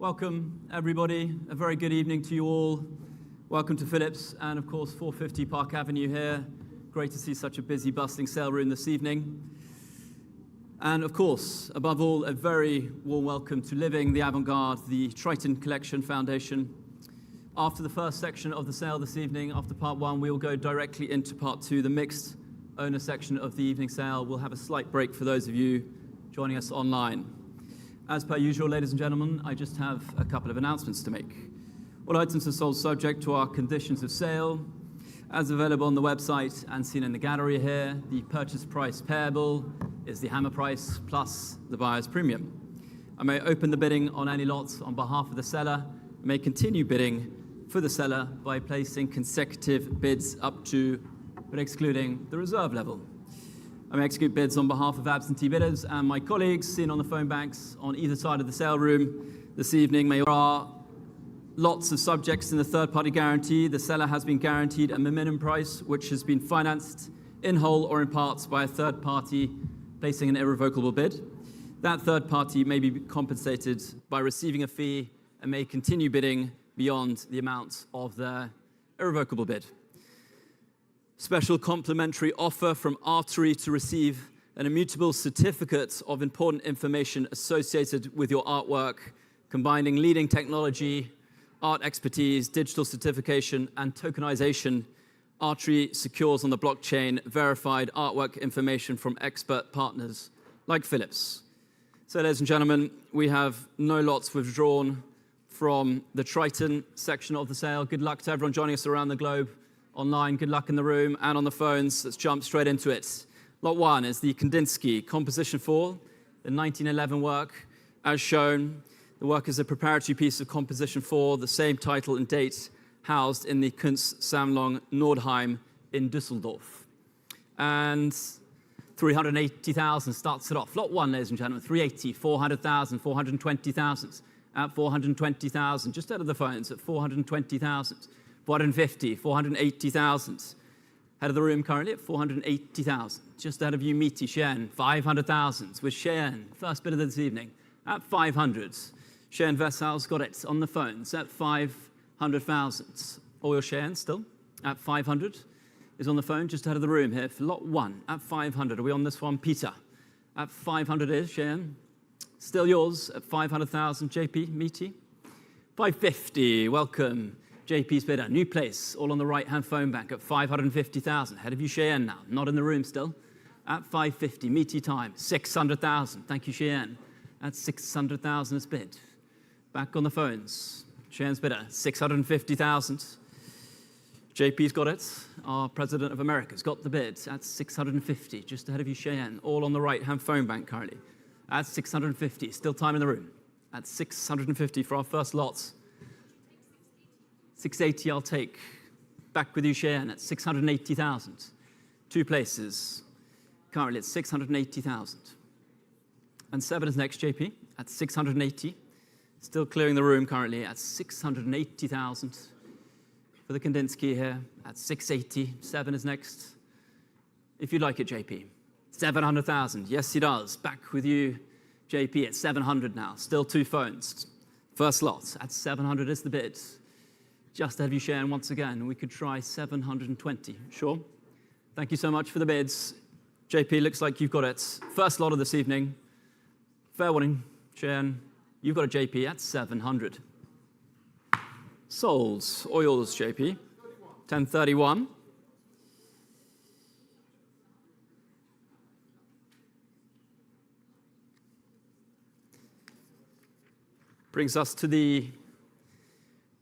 Welcome, everybody. A very good evening to you all. Welcome to Philips and, of course, 450 Park Avenue here. Great to see such a busy, bustling sale room this evening. And, of course, above all, a very warm welcome to Living, the Avant-Garde, the Triton Collection Foundation. After the first section of the sale this evening, after part one, we will go directly into part two, the mixed owner section of the evening sale. We'll have a slight break for those of you joining us online. As per usual, ladies and gentlemen, I just have a couple of announcements to make. All items are sold subject to our conditions of sale, as available on the website and seen in the gallery here. The purchase price payable is the hammer price plus the buyer's premium. I may open the bidding on any lots on behalf of the seller. I may continue bidding for the seller by placing consecutive bids up to, but excluding, the reserve level. I may execute bids on behalf of absentee bidders and my colleagues seen on the phone banks on either side of the sale room this evening. There are lots of subjects in the third-party guarantee. The seller has been guaranteed a minimum price which has been financed in whole or in parts by a third party placing an irrevocable bid. That third party may be compensated by receiving a fee and may continue bidding beyond the amount of their irrevocable bid. Special complimentary offer from Artery to receive an immutable certificate of important information associated with your artwork, combining leading technology, art expertise, digital certification, and tokenization. Artery secures on the blockchain verified artwork information from expert partners like Philips. So, ladies and gentlemen, we have no lots withdrawn from the Triton section of the sale. Good luck to everyone joining us around the globe. Online, good luck in the room and on the phones. Let's jump straight into it. Lot one is the Kandinsky Composition 4, the 1911 work. As shown, the work is a preparatory piece of Composition 4, the same title and date, housed in the Kunstsammlung Nordheim in Düsseldorf. And 380,000 starts it off. Lot one, ladies and gentlemen, 380, 400,000, 420,000. At 420,000, just out of the phones, at 420,000. 450, 480,000. Head of the room currently at 480,000. Just out of you, meaty Cheyenne, 500,000. With Cheyenne, first bidder this evening, at 500. Cheyenne Vessal's got it on the phones at 500,000. Oil Cheyenne still at 500. Is on the phone just out of the room here for lot one at 500. Are we on this one, Peter? At 500 is Cheyenne. Still yours at 500,000, JP, meaty. 550, welcome. JP's bidder, new place, all on the right-hand phone bank at 550,000. Head of you, Cheyenne now, not in the room still. At 550, meaty time, 600,000. Thank you, Cheyenne. At 600,000 is bid. Back on the phones. Cheyenne's bidder, 650,000. JP's got it. Our President of America's got the bid at 650, just ahead of you, Cheyenne, all on the right-hand phone bank currently. At 650, still time in the room. At 650 for our first lots. 680 I'll take. Back with you, Cheyenne, at 680,000. Two places. Currently at 680,000. And seven is next, JP, at 680. Still clearing the room currently at 680,000. For the Kandinsky here, at 680. Seven is next. If you'd like it, JP. 700,000. Yes, he does. Back with you, JP, at 700 now. Still two phones. First lot at 700 is the bid. Just ahead of you, Cheyenne, once again. We could try 720. Sure? Thank you so much for the bids. JP, looks like you've got it. First lot of this evening. Fair warning, Cheyenne. You've got a JP at 700. Sold. Oils, JP. 1031. Brings us to the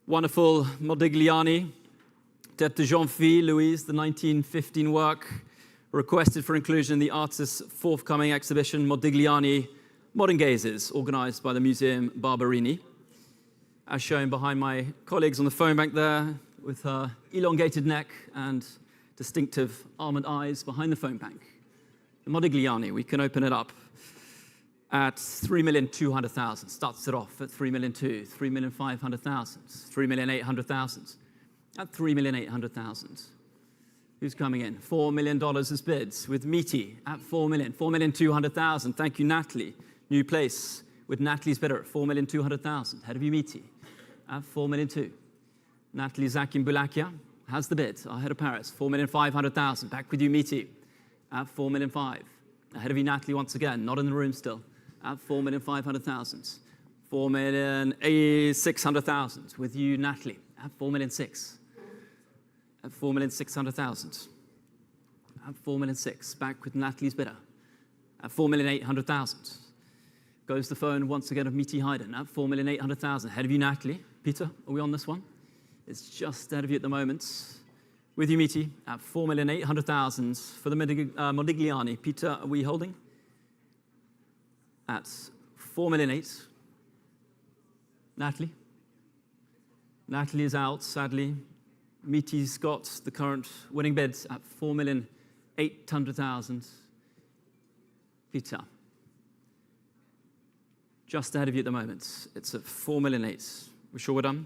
wonderful Modigliani, Tête de Jeune Fille, Louise, the 1915 work, requested for inclusion in the artist's forthcoming exhibition, Modigliani, Modern Gazes, organized by the Museum Barberini. As shown behind my colleagues on the phone bank there, with her elongated neck and distinctive almond eyes behind the phone bank. The Modigliani, we can open it up at 3,200,000, starts it off at 3,200,000, 3,500,000, 3,800,000, at 3,800,000. Who's coming in? $4 million as bids with Meaty at 4 million, 4,200,000. Thank you, Natalie. New place with Natalie's bidder at 4,200,000. Ahead of you, Meaty, at 4,200,000. Natalie Zakin Bulakia has the bid, ahead of Paris, 4,500,000. Back with you, Meaty, at 4,500,000. Ahead of you, Natalie, once again, not in the room still, at 4,500,000. 4,600,000 with you, Natalie, at 4,600,000. At 4,600,000. At 4,600,000. Back with Natalie's bidder at 4,800,000. Goes the phone once again of Meaty Hayden at 4,800,000. Ahead of you, Natalie. Peter, are we on this one? It's just ahead of you at the moment. With you, Meaty, at 4,800,000 for the Modigliani. Peter, are we holding? At 4,800,000. Natalie. Natalie is out, sadly. Meaty's got the current winning bids at 4,800,000. Peter. Just ahead of you at the moment. It's at 4,800,000. We're sure we're done?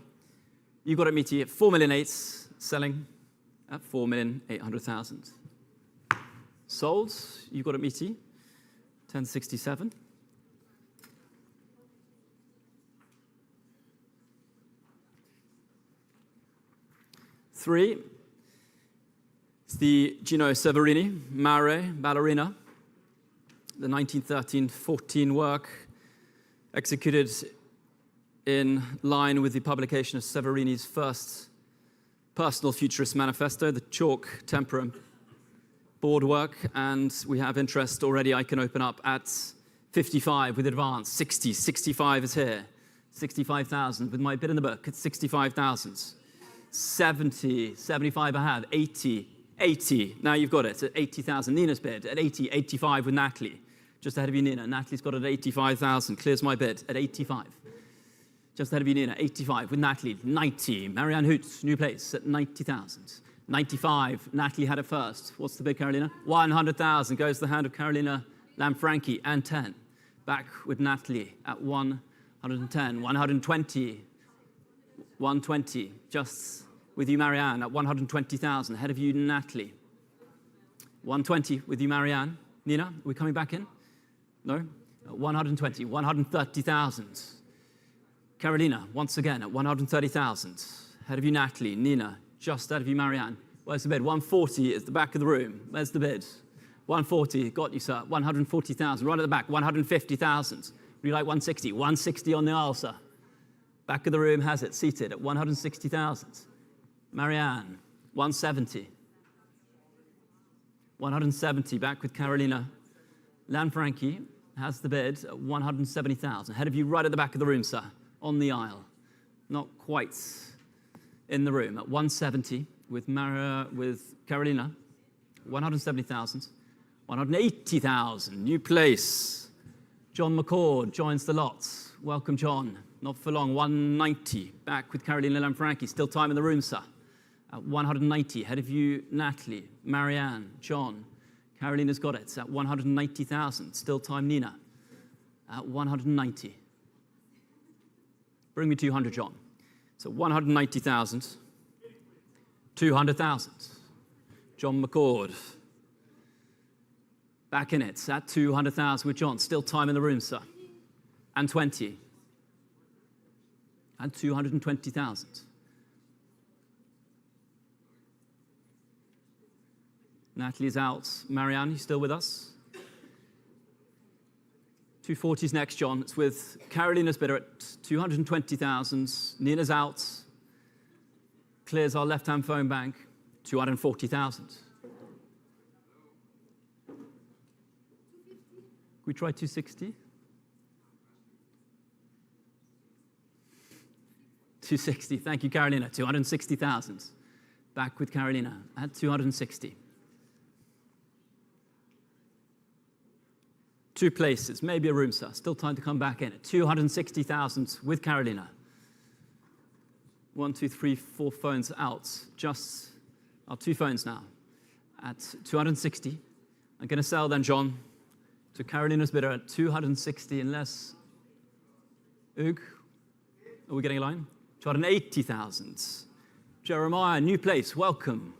You got it, Meaty, at 4,800,000, selling at 4,800,000. Sold. You got it, Meaty, 1067. Three, it's the Gino Severini, Mare, Ballerina, the 1913-14 work executed in line with the publication of Severini's first personal futurist manifesto, the chalk tempera board work, and we have interest already. I can open up at 55 with advance, 60, 65 is here, 65,000 with my bid in the book at 65,000. 70, 75 I have, 80, 80. Now you've got it at 80,000. Nina's bid at 80, 85 with Natalie. Just ahead of you, Nina. Natalie's got it at 85,000. Clears my bid at 85. Just ahead of you, Nina. 85 with Natalie. 90. Marianne Hoots, new place at 90,000. 95. Natalie had it first. What's the bid, Carolina? 100,000. Goes the hand of Carolina Lamfranchi and 10. Back with Natalie at 110. 120. 120, just with you, Marianne, at 120,000. Ahead of you, Natalie. 120 with you, Marianne. Nina, are we coming back in? No? At 120, 130,000. Carolina, once again, at 130,000. Ahead of you, Natalie. Nina, just ahead of you, Marianne. Where's the bid? 140 is the back of the room. Where's the bid? 140, got you, sir. 140,000, right at the back, 150,000. Would you like 160? 160 on the aisle, sir. Back of the room has it, seated at 160,000. Marianne, 170. 170, back with Carolina. Lanfranchi has the bid at 170,000. Ahead of you, right at the back of the room, sir, on the aisle. Not quite in the room, at 170 with Carolina. 170,000. 180,000, new place. John McCord joins the lot. Welcome, John. Not for long, 190. Back with Carolina Lamfranchi. Still time in the room, sir. At 190. Ahead of you, Natalie, Marianne, John. Carolina's got it. At 190,000. Still time, Nina. At 190. Bring me 200, John. So 190,000. 200,000. John McCord. Back in it. At 200,000 with John. Still time in the room, sir. And 20. And 220,000. Natalie's out. Marianne, you still with us? 240's next, John. It's with Carolina's bidder at 220,000. Nina's out. Clears our left-hand phone bank, 240,000. We try 260? 260. Thank you, Carolina. 260,000. Back with Carolina at 260. Two places, maybe a room, sir. Still time to come back in at 260,000 with Carolina. 1, 2, 3, 4 phones out. Just our 2 phones now at 260. I'm going to sell then, John, to Carolina's bidder at 260, unless Ug, are we getting a line? 280,000. Jeremiah, new place, welcome.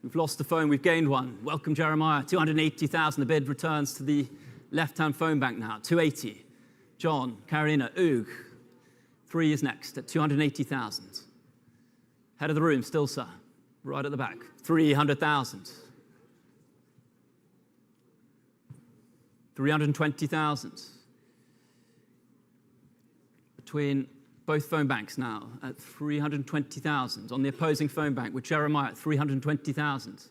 We've lost the phone, we've gained one. Welcome, Jeremiah. 280,000. The bid returns to the left-hand phone bank now. 280. John, Carolina, Ug. 3 is next at 280,000. Head of the room, still, sir. Right at the back. 300,000. 320,000. Between both phone banks now at 320,000. On the opposing phone bank with Jeremiah at 320,000.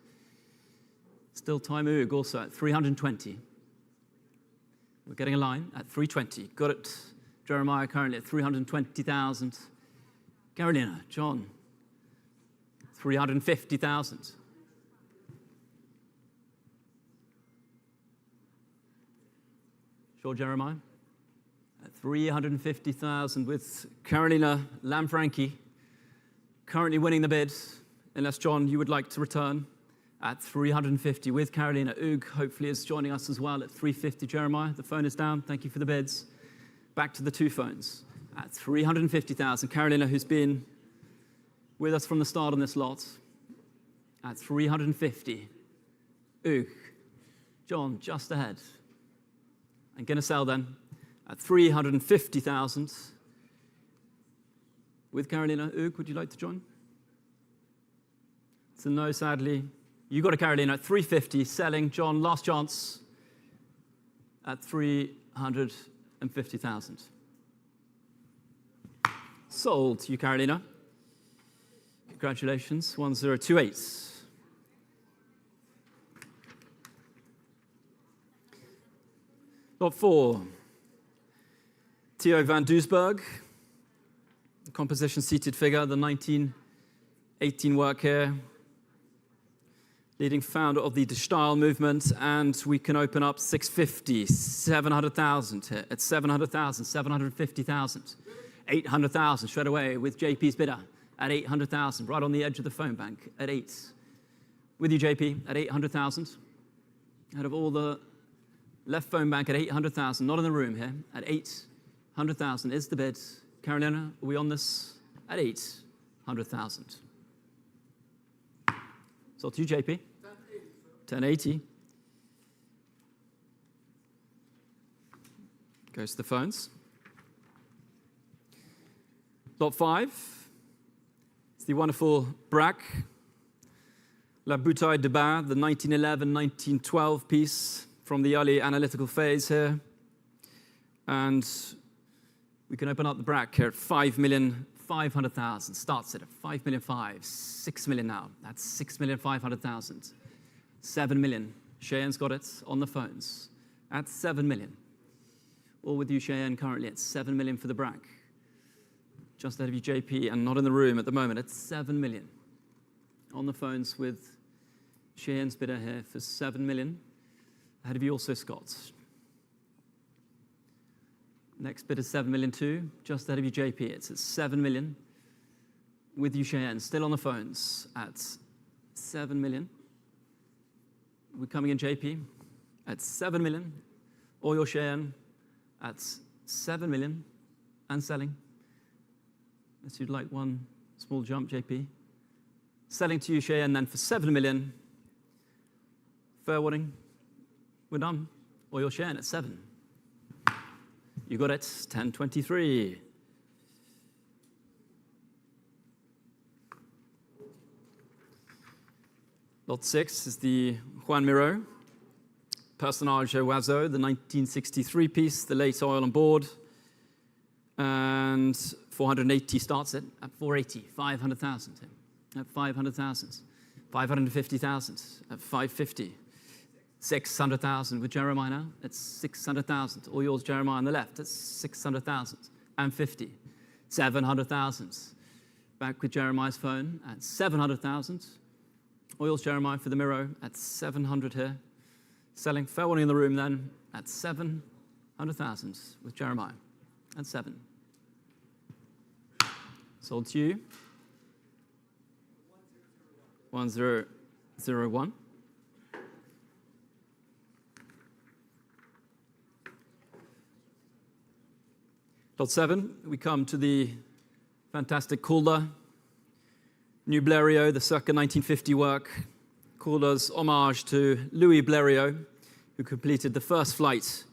Still time Ug also at 320. We're getting a line at 320. Got it. Jeremiah currently at 320,000. Carolina, John, 350,000. Sure, Jeremiah? At 350,000 with Carolina Lamfranchi currently winning the bid, unless, John, you would like to return at 350 with Carolina. Ug hopefully is joining us as well at 350. Jeremiah, the phone is down. Thank you for the bids. Back to the two phones at 350,000. Carolina, who's been with us from the start on this lot, at 350. Ug, John, just ahead. I'm going to sell then at 350,000 with Carolina. Ug, would you like to join? It's a no, sadly. You got a Carolina at 350, selling. John, last chance at 350,000. Sold to you, Carolina. Congratulations, 1028. Lot 4, Theo van Doesburg, composition seated figure, the 1918 work here. Leading founder of the De Stael movement, and we can open up 650, 700,000 here at 700,000, 750,000, 800,000 straight away with JP's bidder at 800,000, right on the edge of the phone bank at 8. With you, JP, at 800,000. Out of all the left phone bank at 800,000, not in the room here, at 800,000 is the bid. Carolina, are we on this at 800,000? So to you, JP. 1080. Goes to the phones. Lot 5. It's the wonderful Braque, La Bouteille de Bain, the 1911-1912 piece from the early analytical phase here. And we can open up the Braque here at 5,500,000. Starts it at 5,500,000, 6 million now. That's 6,500,000. 7 million. Cheyenne's got it on the phones at 7 million. All with you, Cheyenne, currently at 7 million for the Braque. Just ahead of you, JP, and not in the room at the moment at 7 million. On the phones with Cheyenne's bidder here for 7 million. Ahead of you also, Scott. Next bid is 7 million too. Just ahead of you, JP. It's at 7 million. With you, Cheyenne, still on the phones at 7 million. We're coming in, JP, at 7 million. Or your Cheyenne at 7 million and selling. Unless you'd like one small jump, JP. Selling to you, Cheyenne, then for 7 million. Fair warning. We're done. Or your Cheyenne at 7. You got it, 1023. Lot 6 is the Juan Miró, Personnage Oiseau, the 1963 piece, the late oil on board. And 480 starts it at 480, 500,000. At 500,000, 550,000, at 550. 600,000 with Jeremiah now. It's 600,000. All yours, Jeremiah, on the left. It's 600,000 and 50. 700,000. Back with Jeremiah's phone at 700,000. All yours, Jeremiah, for the Miró at 700 here. Selling, fair warning in the room then, at 700,000 with Jeremiah at 7. Sold to you. 1001. Lot 7, we come to the fantastic Calder, New Blériot, the circa 1950 work. Calder's homage to Louis Blériot, who completed the first flight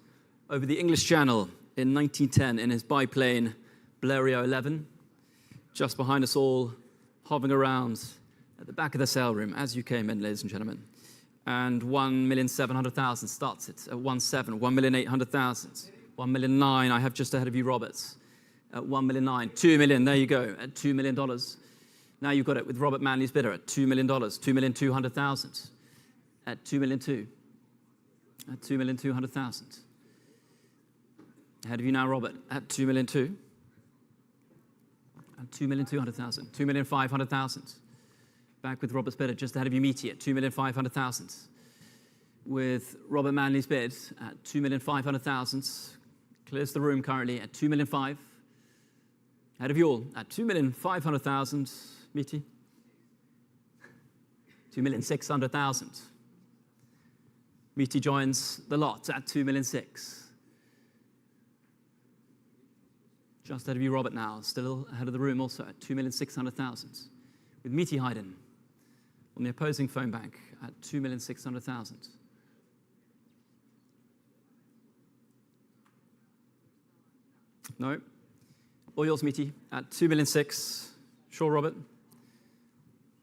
over the English Channel in 1910 in his biplane Blériot 11, just behind us all, hovering around at the back of the sale room as you came in, ladies and gentlemen. And 1,700,000 starts it at 1.7, 1,800,000, 1,000,009. I have just ahead of you, Roberts, at 1,000,009, 2 million. There you go, at $2 million. Now you've got it with Robert Manley's bidder at $2 million, 2,200,000, at 2,200,000, at 2,200,000. Ahead of you now, Robert, at 2,200,000, at 2,200,000, 2,500,000. Back with Robert's bid just ahead of you, Meaty, at 2,500,000. With Robert Manley's bid at 2,500,000. Clears the room currently at 2,500,000. Ahead of you all at 2,500,000. Meaty. 2,600,000. Meaty joins the lot at 2,600,000. Just ahead of you, Robert now, still ahead of the room also at 2,600,000. With Meaty Hayden on the opposing phone bank at 2,600,000. No. All yours, Meaty, at 2,600,000. Sure, Robert?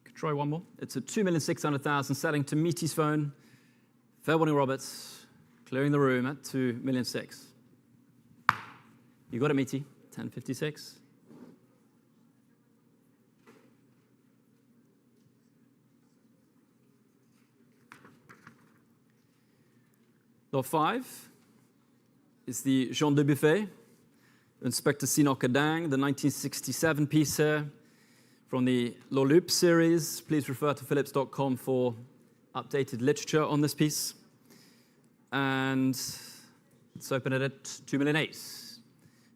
Could try one more. It's at 2,600,000, selling to Meaty's phone. Fair warning, Roberts, clearing the room at 2,600,000. You got it, Meaty, 10.56. Lot 5 is the Jean de Buffet, Inspector Sinocadang, the 1967 piece here from the Lolup series. Please refer to philips.com for updated literature on this piece. And let's open it at 2,800,000.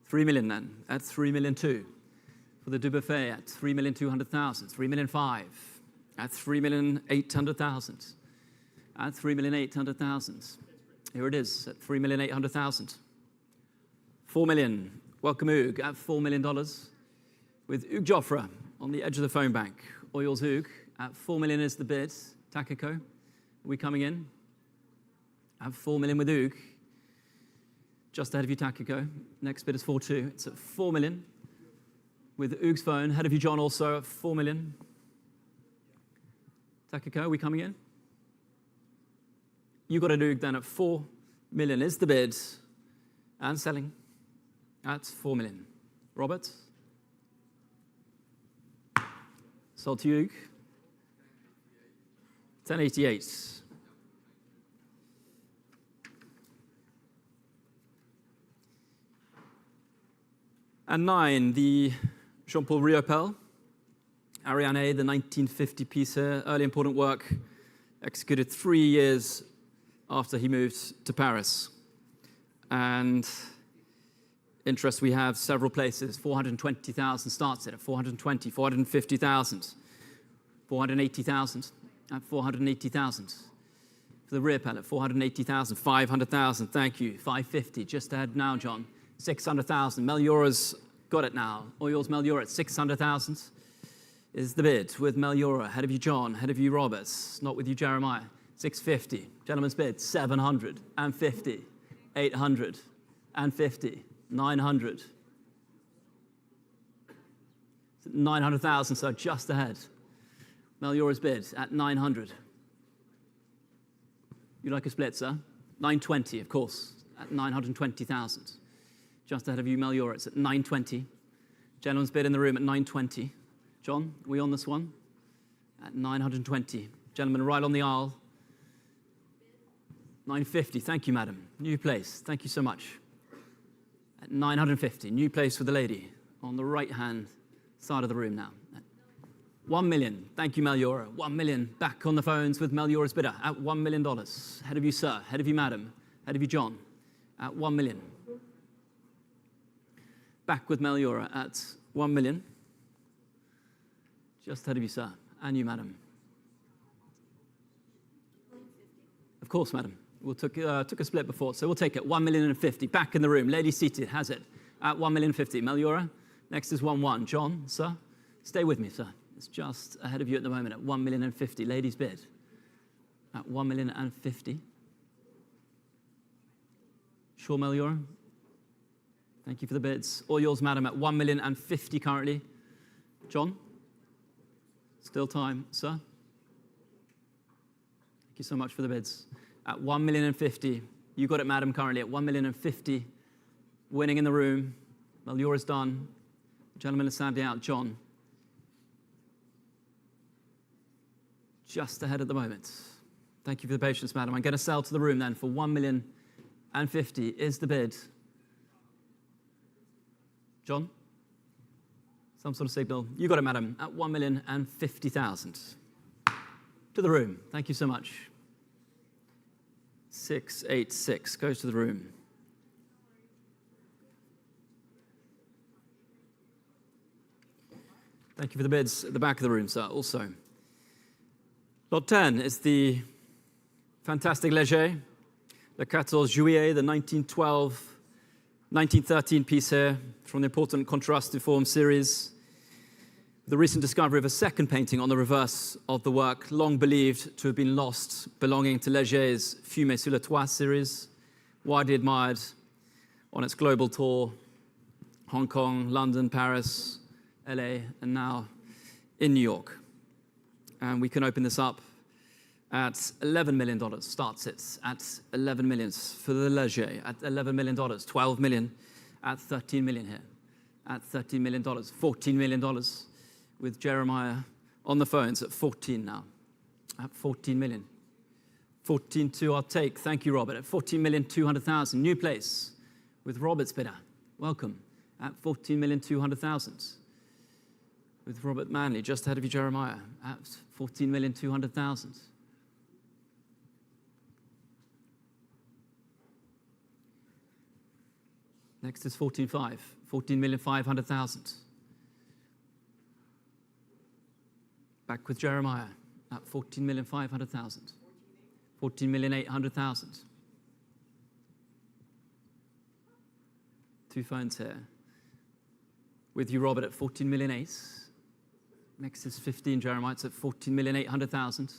3 million then, at 3,200,000. For the Dubuffet at 3,200,000. 3,500,000. At 3,800,000. At 3,800,000. Here it is at 3,800,000. 4 million. Welcome Oog at $4 million. With Oog Joffre on the edge of the phone bank. Oils Oog at 4 million is the bid. Takiko, are we coming in? At 4 million with Oog. Just ahead of you, Takiko. Next bid is 4.2. It's at 4 million. With Oog's phone. Ahead of you, John, also at 4 million. Takiko, are we coming in? You got a Oog then at 4 million is the bid. And selling at 4 million. Robert? Sold to Oog. 10.88. And 9, the Jean-Paul Riopel, Ariane, the 1950 piece here, early important work, executed 3 years after he moved to Paris. And interest, we have several places. 420,000 starts it at 420, 450,000, 480,000, at 480,000. For the rear pallet, 480,000, 500,000, thank you. 550, just ahead now, John. 600,000. Meliura's got it now. Oils Meliura at 600,000 is the bid with Meliura. Ahead of you, John. Ahead of you, Roberts. Not with you, Jeremiah. 650. Gentleman's bid. 750. 850. 900. 900,000, so just ahead. Meliura's bid at 900. You like a split, sir? 920, of course, at 920,000. Just ahead of you, Meliura, it's at 920. Gentleman's bid in the room at 920. John, are we on this one? At 920. Gentleman right on the aisle. 950, thank you, madam. New place, thank you so much. At 950, new place for the lady on the right-hand side of the room now. At 1 million, thank you, Meliura. 1 million, back on the phones with Meliura's bidder at $1 million. Ahead of you, sir. Ahead of you, madam. Ahead of you, John. At 1 million. Back with Meliura at 1 million. Just ahead of you, sir. And you, madam. Of course, madam. We took a split before, so we'll take it. 1,050,000. Back in the room. Lady seated has it at 1,050,000. Meliura. Next is 1.1. John, sir. Stay with me, sir. It's just ahead of you at the moment at 1,050,000. Ladies bid at 1,050,000. Sure, Meliura? Thank you for the bids. All yours, madam, at 1,050,000 currently. John? Still time, sir? Thank you so much for the bids. At 1,050,000. You got it, madam, currently at 1,050,000. Winning in the room. Well, yours done. The gentleman is sadly out. John. Just ahead at the moment. Thank you for the patience, madam. I'm going to sell to the room then for 1,050,000 is the bid. John? Some sort of signal. You got it, madam, at 1,050,000. To the room. Thank you so much. 686 goes to the room. Thank you for the bids at the back of the room, sir, also. Lot 10 is the fantastic Léger, Le 14 Juillet, the 1913 piece here from the important Contrastiform series. The recent discovery of a second painting on the reverse of the work, long believed to have been lost, belonging to Léger's Fumée sur le Toit series, widely admired on its global tour, Hong Kong, London, Paris, LA, and now in New York. And we can open this up at $11 million. Starts it at $11 million for the Léger, at $11 million, $12 million, at $13 million here, at $13 million, $14 million with Jeremiah on the phones at 14 now, at 14 million. 14.2 I'll take, thank you, Robert, at 14,200,000. New place with Robert's bidder. Welcome, at 14,200,000. With Robert Manley, just ahead of you, Jeremiah, at 14,200,000. Next is 14.5, 14,500,000. Back with Jeremiah at 14,500,000. 14,800,000. Two phones here. With you, Robert, at 14,800,000. Next is 15, Jeremiah, it's at 14,800,000.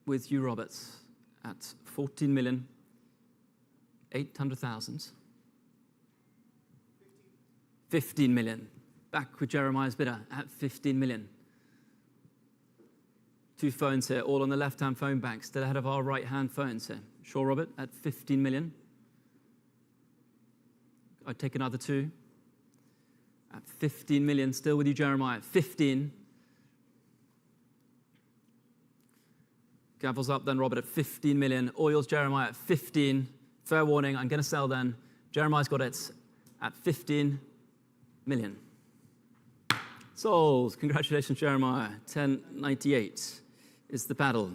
With you, Robert, at 14,800,000. 15 million. Back with Jeremiah's bidder at 15 million. Two phones here, all on the left-hand phone bank, still ahead of our right-hand phones here. Sure, Robert, at 15 million. I'd take another two. At 15 million, still with you, Jeremiah. 15. Gavel's up then, Robert, at 15 million. Oils, Jeremiah, at 15. Fair warning, I'm going to sell then. Jeremiah's got it at 15 million. Sold. Congratulations, Jeremiah. 1098 is the paddle.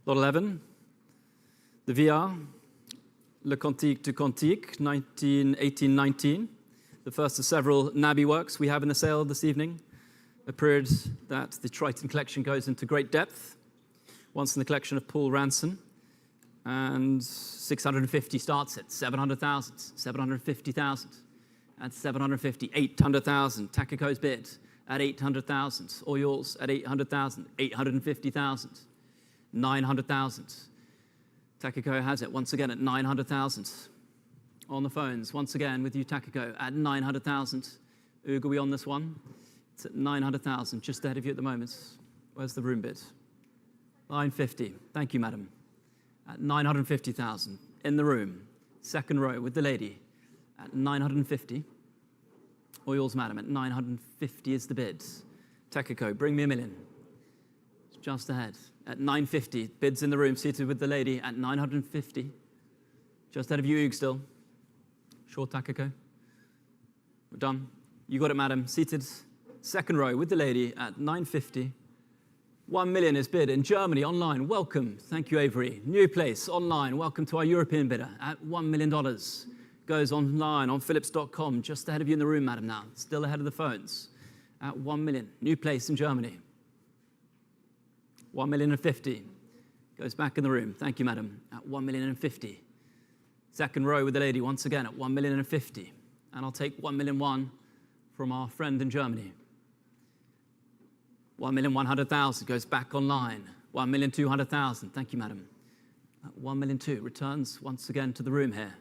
Lot 11, the VR, Le Cantique du Cantique, 1819. The first of several Nabby works we have in the sale this evening. A period that the Triton collection goes into great depth. Once in the collection of Paul Ranson. And 650 starts at 700,000, 750,000, at 750, 800,000. Takiko's bid at 800,000. All yours at 800,000, 850,000. 900,000. Takiko has it once again at 900,000. On the phones, once again with you, Takiko, at 900,000. Oog, are we on this one? It's at 900,000, just ahead of you at the moment. Where's the room bid? 950. Thank you, madam. At 950,000 in the room. Second row with the lady at 950. Or yours, madam, at 950 is the bid. Takiko, bring me $1 million. It's just ahead. At 950, bids in the room, seated with the lady at 950. Just ahead of you, Oog, still. Short Takiko. We're done. You got it, madam. Seated, second row with the lady at 950. 1 million is bid in Germany, online. Welcome. Thank you, Avery. New place, online. Welcome to our European bidder at $1 million. Goes online on philips.com. Just ahead of you in the room, madam, now. Still ahead of the phones. At 1 million. New place in Germany. 1,050,000 goes back in the room. Thank you, madam. At 1,050,000. Second row with the lady once again at 1,050,000. And I'll take 1,001,000 from our friend in Germany. 1,100,000 goes back online. 1,200,000. Thank you, madam. 1,002,000 returns once again to the room here.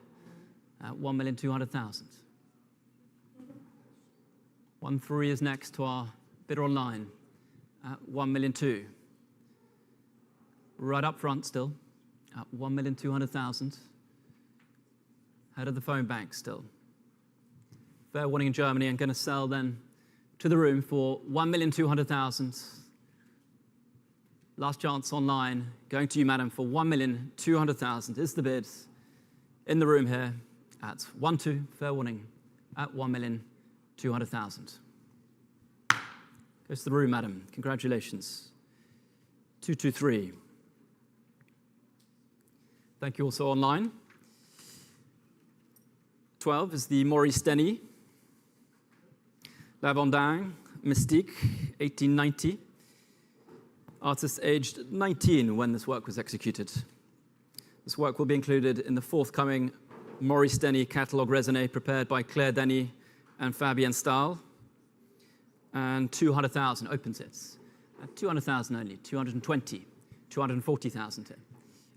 1,200,000. 1,300,000 is next to our bidder online. 1,200,000. Right up front still. 1,200,000. Head of the phone bank still. Fair warning in Germany. I'm going to sell then to the room for 1,200,000. Last chance online. Going to you, madam, for 1,200,000 is the bid in the room here at 1-2. Fair warning at 1,200,000. Goes to the room, madam. Congratulations. 223. Thank you also online. 12 is the Maurice Denny. L'Avant-Garde, Mystique, 1890. Artist aged 19 when this work was executed. This work will be included in the forthcoming Maurice Denny catalogue raisonné prepared by Claire Denny and Fabien Stahl. And 200,000 opens it. At 200,000 only, 220, 240,000 here.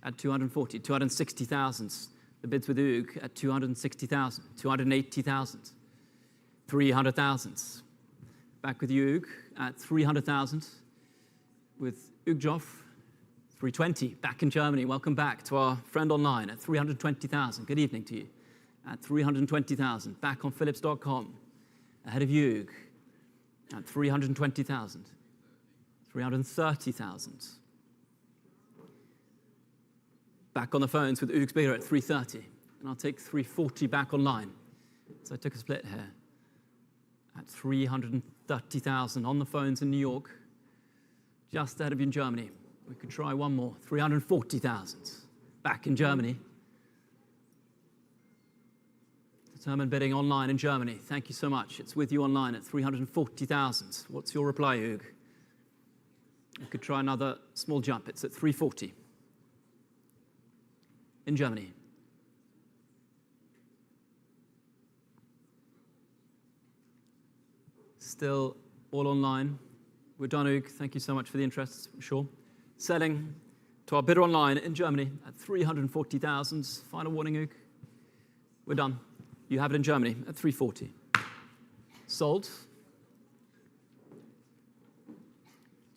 At 240, 260,000. The bids with Hugues at 260,000, 280,000, 300,000. Back with Hugues at 300,000. With Hugues Joffre, 320. Back in Germany. Welcome back to our friend online at 320,000. Good evening to you. At 320,000. Back on Philips.com. Ahead of Hugues at 320,000. 330,000. Back on the phones with Hugues bidder at 330. And I'll take 340 back online. So I took a split here. At 330,000 on the phones in New York. Just ahead of you in Germany. We could try one more. 340,000. Back in Germany. Determined bidding online in Germany. Thank you so much. It's with you online at 340,000. What's your reply, Hugues? We could try another small jump. It's at 340. In Germany. Still all online. We're done, Hugues. Thank you so much for the interest, I'm sure. Selling to our bidder online in Germany at 340,000. Final warning, Hugues. We're done. You have it in Germany at 340. Sold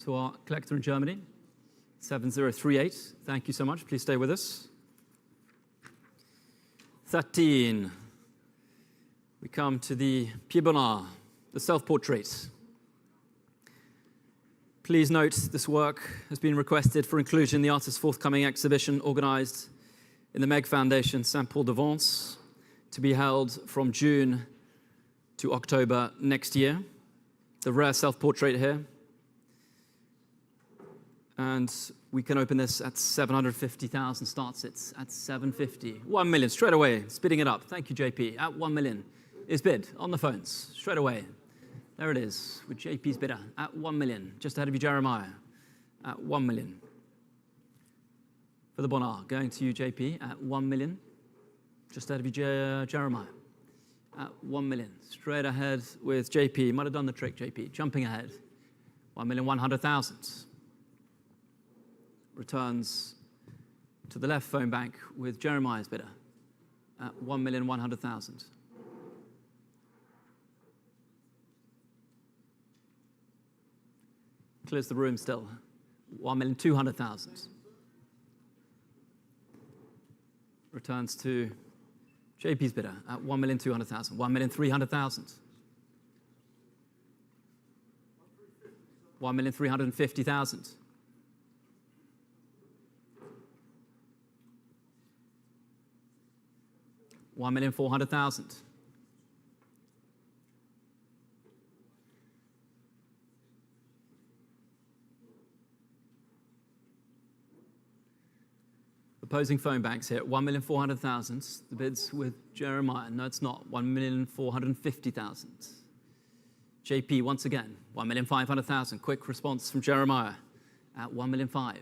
to our collector in Germany, 7038. Thank you so much. Please stay with us. 13. We come to the Pied Bonnard, the self-portrait. Please note this work has been requested for inclusion in the artist's forthcoming exhibition organized in the Meg Foundation, Saint-Paul-de-Vence, to be held from June to October next year. The rare self-portrait here. And we can open this at 750,000, starts it at 750. 1 million, straight away, speeding it up. Thank you, JP. At 1 million is bid on the phones, straight away. There it is, with JP's bidder at 1 million, just ahead of you, Jeremiah, at 1 million. For the Bonnard, going to you, JP, at 1 million, just ahead of you, Jeremiah, at 1 million. Straight ahead with JP, might have done the trick, JP, jumping ahead, 1,100,000. Returns to the left phone bank with Jeremiah's bidder at 1,100,000. Clears the room still, 1,200,000. Returns to JP's bidder at 1,200,000, 1,300,000. 1,350,000. 1,400,000. Opposing phone banks here at 1,400,000. The bids with Jeremiah. No, it's not. 1,450,000. JP once again. 1,500,000. Quick response from Jeremiah at 1,500,000.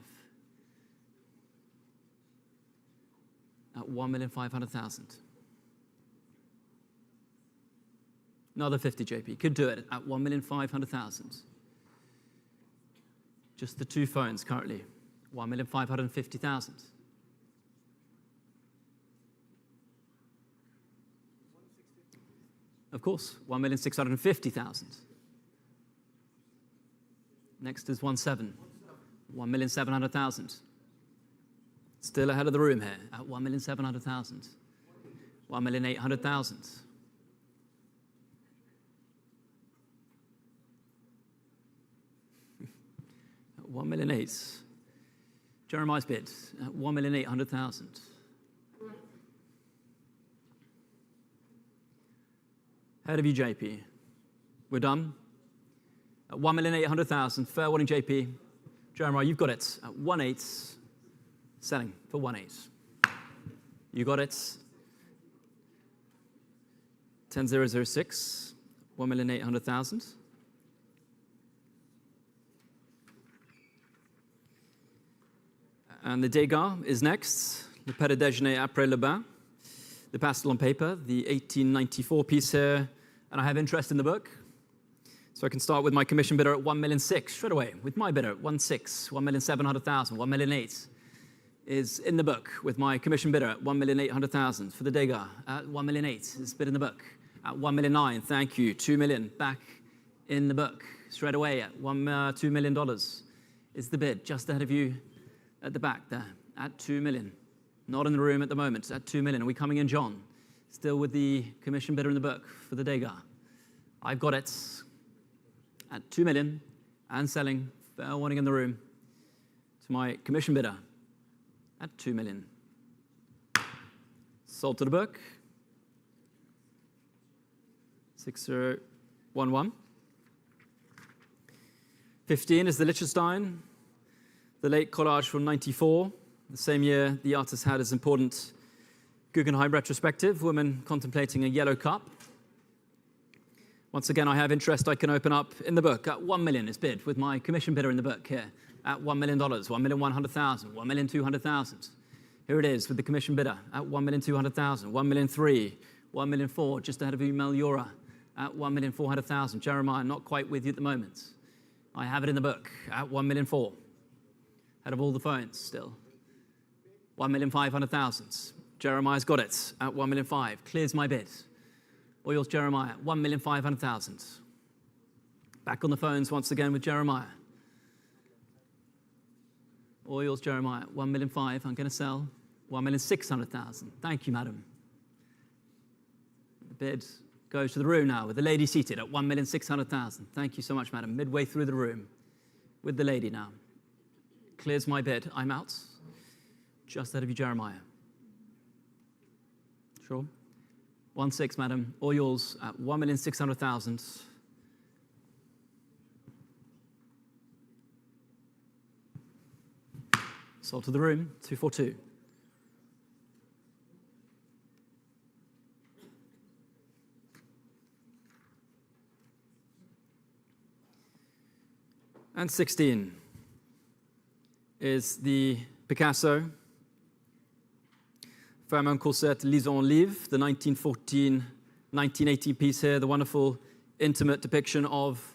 At 1,500,000. Another 50, JP. Could do it at 1,500,000. Just the two phones currently, 1,550,000. Of course, 1,650,000. Next is 1,700,000. Still ahead of the room here at 1,700,000. 1,800,000. 1,008,000. Jeremiah's bid at 1,800,000. Ahead of you, JP. We're done. At 1,800,000. Fair warning, JP. Jeremiah, you've got it at 1.8. Selling for 1.8. You got it. 10,006. 1,800,000. And the Degas is next. Le Petit Déjeuner après le bain. The pastel on paper, the 1894 piece here. And I have interest in the book. So I can start with my commission bidder at 1,600,000 straight away. With my bidder at 1.6, 1,700,000, 1,800,000 is in the book. With my commission bidder at 1,800,000 for the Degas at 1,800,000 is bid in the book. At 1,900,000, thank you. 2 million back in the book straight away at $2 million is the bid. Just ahead of you at the back there at 2 million. Not in the room at the moment at 2 million. Are we coming in, John? Still with the commission bidder in the book for the Degas. I've got it at 2 million and selling, fair warning in the room, to my commission bidder at 2 million. Sold to the book. 6011. 15 is the Liechtenstein, the late collage from 94. The same year the artist had his important Guggenheim retrospective, Women Contemplating a Yellow Cup. Once again, I have interest I can open up in the book. At 1 million is bid with my commission bidder in the book here at $1 million, 1,100,000, 1,200,000. Here it is with the commission bidder at 1,200,000, 1,300,000, 1,400,000, just ahead of you, Meliora at 1,400,000. Jeremiah, not quite with you at the moment. I have it in the book at 1,400,000. Ahead of all the phones still. 1,500,000. Jeremiah's got it at 1,500,000. Clears my bid. Or yours, Jeremiah, 1,500,000. Back on the phones once again with Jeremiah. Or yours, Jeremiah, 1,500,000. I'm going to sell 1,600,000. Thank you, madam. The bid goes to the room now with the lady seated at 1,600,000. Thank you so much, madam. Midway through the room with the lady now. Clears my bid. I'm out. Just ahead of you, Jeremiah. Sure. 1.6, madam. All yours at 1,600,000. Sold to the room, 242. And 16 is the Picasso. Firmin Courcette, Lisons Livre, the 1914-1918 piece here, the wonderful intimate depiction of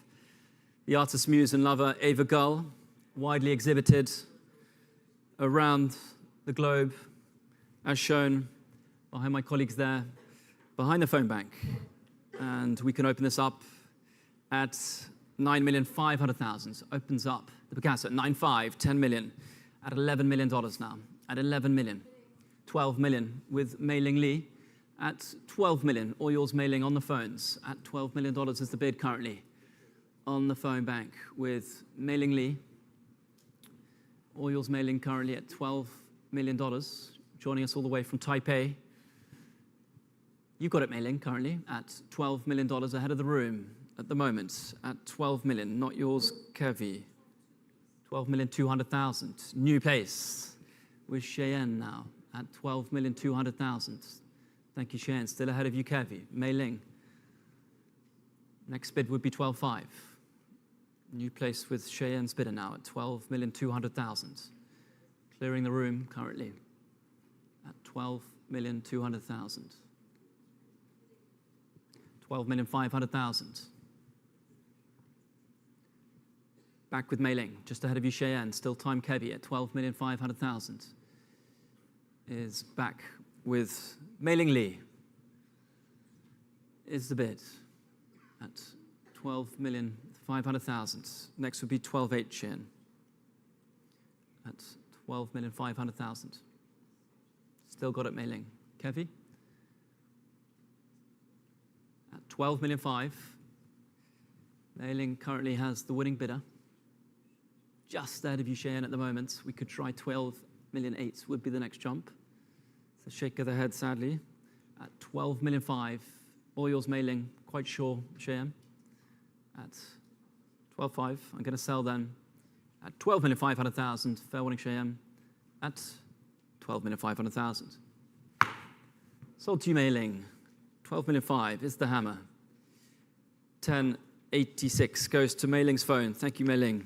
the artist's muse and lover, Eva Gull, widely exhibited around the globe, as shown behind my colleagues there, behind the phone bank. And we can open this up at 9,500,000. Opens up the Picasso at 9.5, 10 million, at $11 million now, at 11 million. 12 million with Mei Ling Li at 12 million. All yours mailing on the phones at $12 million is the bid currently on the phone bank with Mei Ling Li. All yours mailing currently at $12 million, joining us all the way from Taipei. You've got it mailing currently at $12 million ahead of the room at the moment at 12 million. Not yours, Kevi. 12,200,000. New place with Cheyenne now at 12,200,000. Thank you, Cheyenne. Still ahead of you, Kevi. Mei Ling. Next bid would be 12.5. New place with Cheyenne's bidder now at 12,200,000. Clearing the room currently at 12,200,000. 12,500,000. Back with Mei Ling, just ahead of you, Cheyenne. Still time Kevy at 12,500,000. Is back with Mei Ling Lee. Is the bid at 12,500,000. Next would be 12.8 Cheyenne at 12,500,000. Still got it, Mei Ling. Kevy at 12,500,000. Mei Ling currently has the winning bidder. Just ahead of you, Cheyenne, at the moment. We could try 12,800,000 would be the next jump. It's a shake of the head, sadly. At 12,500,000. All yours, Mei Ling. Quite sure, Cheyenne. At 12,500,000. I'm going to sell then at 12,500,000. Fair warning, Cheyenne. At 12,500,000. Sold to you, Mei Ling. 12,500,000 is the hammer. 10.86 goes to Mei Ling's phone. Thank you, Mei Ling.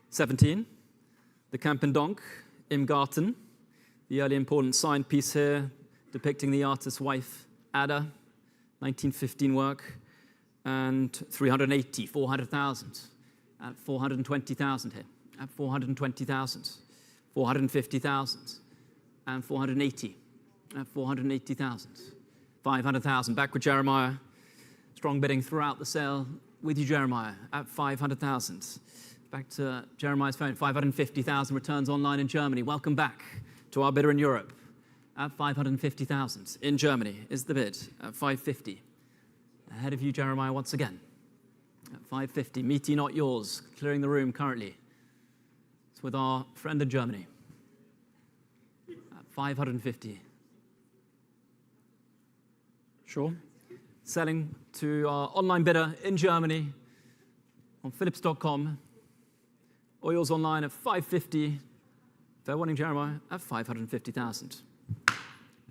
17, the Campendonk, Im Garten, the early important signed piece here depicting the artist's wife, Ada, 1915 work, and 380, 400,000, at 420,000 here, at 420,000, 450,000, and 480, at 480,000, 500,000. Back with Jeremiah. Strong bidding throughout the sale. With you, Jeremiah, at 500,000. Back to Jeremiah's phone, 550,000 returns online in Germany. Welcome back to our bidder in Europe at 550,000. In Germany is the bid at 550. Ahead of you, Jeremiah, once again at 550. Meaty, not yours. Clearing the room currently. It's with our friend in Germany at 550. Sure. Selling to our online bidder in Germany on Philips.com. Oils online at 550. Fair warning, Jeremiah, at 550,000.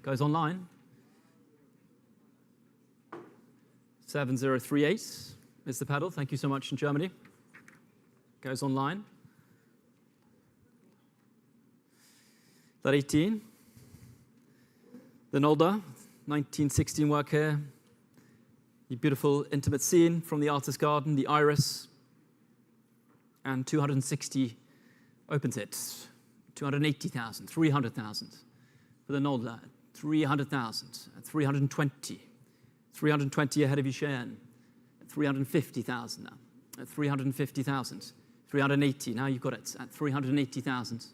Goes online. 7038 is the pedal. Thank you so much in Germany. Goes online. That 18. The Nolda, 1916 work here. The beautiful intimate scene from the artist's garden, the iris. And 260 opens it. 280,000, 300,000 for the Nolda. 300,000 at 320. 320 ahead of you, Cheyenne. At 350,000 now. At 350,000. 380. Now you've got it at 380,000.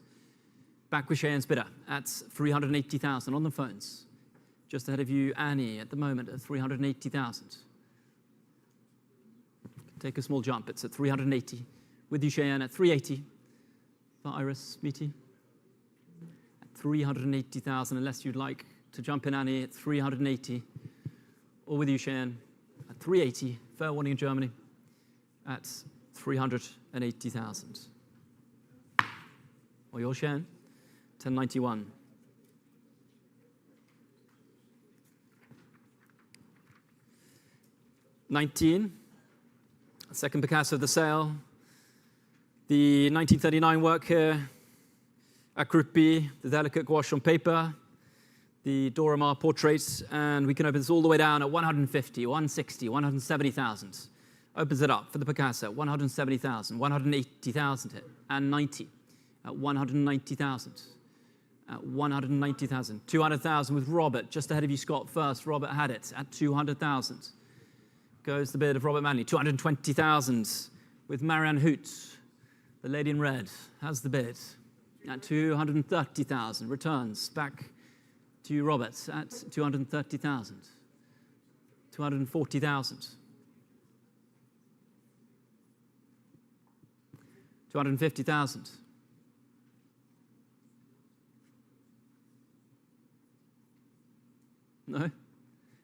Back with Cheyenne's bidder at 380,000 on the phones. Just ahead of you, Annie, at the moment at 380,000. Take a small jump. It's at 380. With you, Cheyenne, at 380. For Iris, Meaty. At 380,000, unless you'd like to jump in, Annie, at 380. Or with you, Cheyenne, at 380. Fair warning in Germany. At 380,000. Or your Cheyenne, 1091. $19. Second Picasso of the sale. The 1939 work here, Accroupi, the delicate gouache on paper, the Dora Maar portrait, and we can open this all the way down at 150, 160, 170,000. Opens it up for the Picasso, 170,000, 180,000 hit, and 90 at 190,000. At 190,000, 200,000 with Robert, just ahead of you, Scott, first. Robert had it at 200,000. Goes the bid of Robert Manley, 220,000 with Marianne Hoot. The lady in red has the bid at 230,000. Returns back to you, Robert, at 230,000. 240,000. 250,000. No?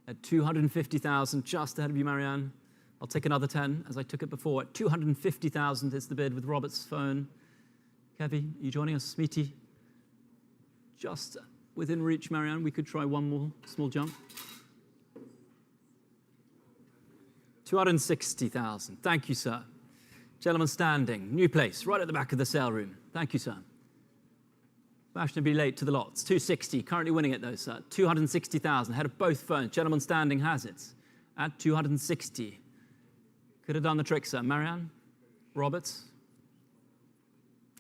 At 250,000, just ahead of you, Marianne. I'll take another 10, as I took it before. At 250,000 is the bid with Robert's phone. Kevy, are you joining us? Smeety? Just within reach, Marianne. We could try one more small jump. 260,000. Thank you, sir. Gentleman standing. New place, right at the back of the sale room. Thank you, sir. Fashionably late to the lots. 260. Currently winning it, though, sir. 260,000. Head of both phones. Gentleman standing has it at 260. Could have done the trick, sir. Marianne? Roberts?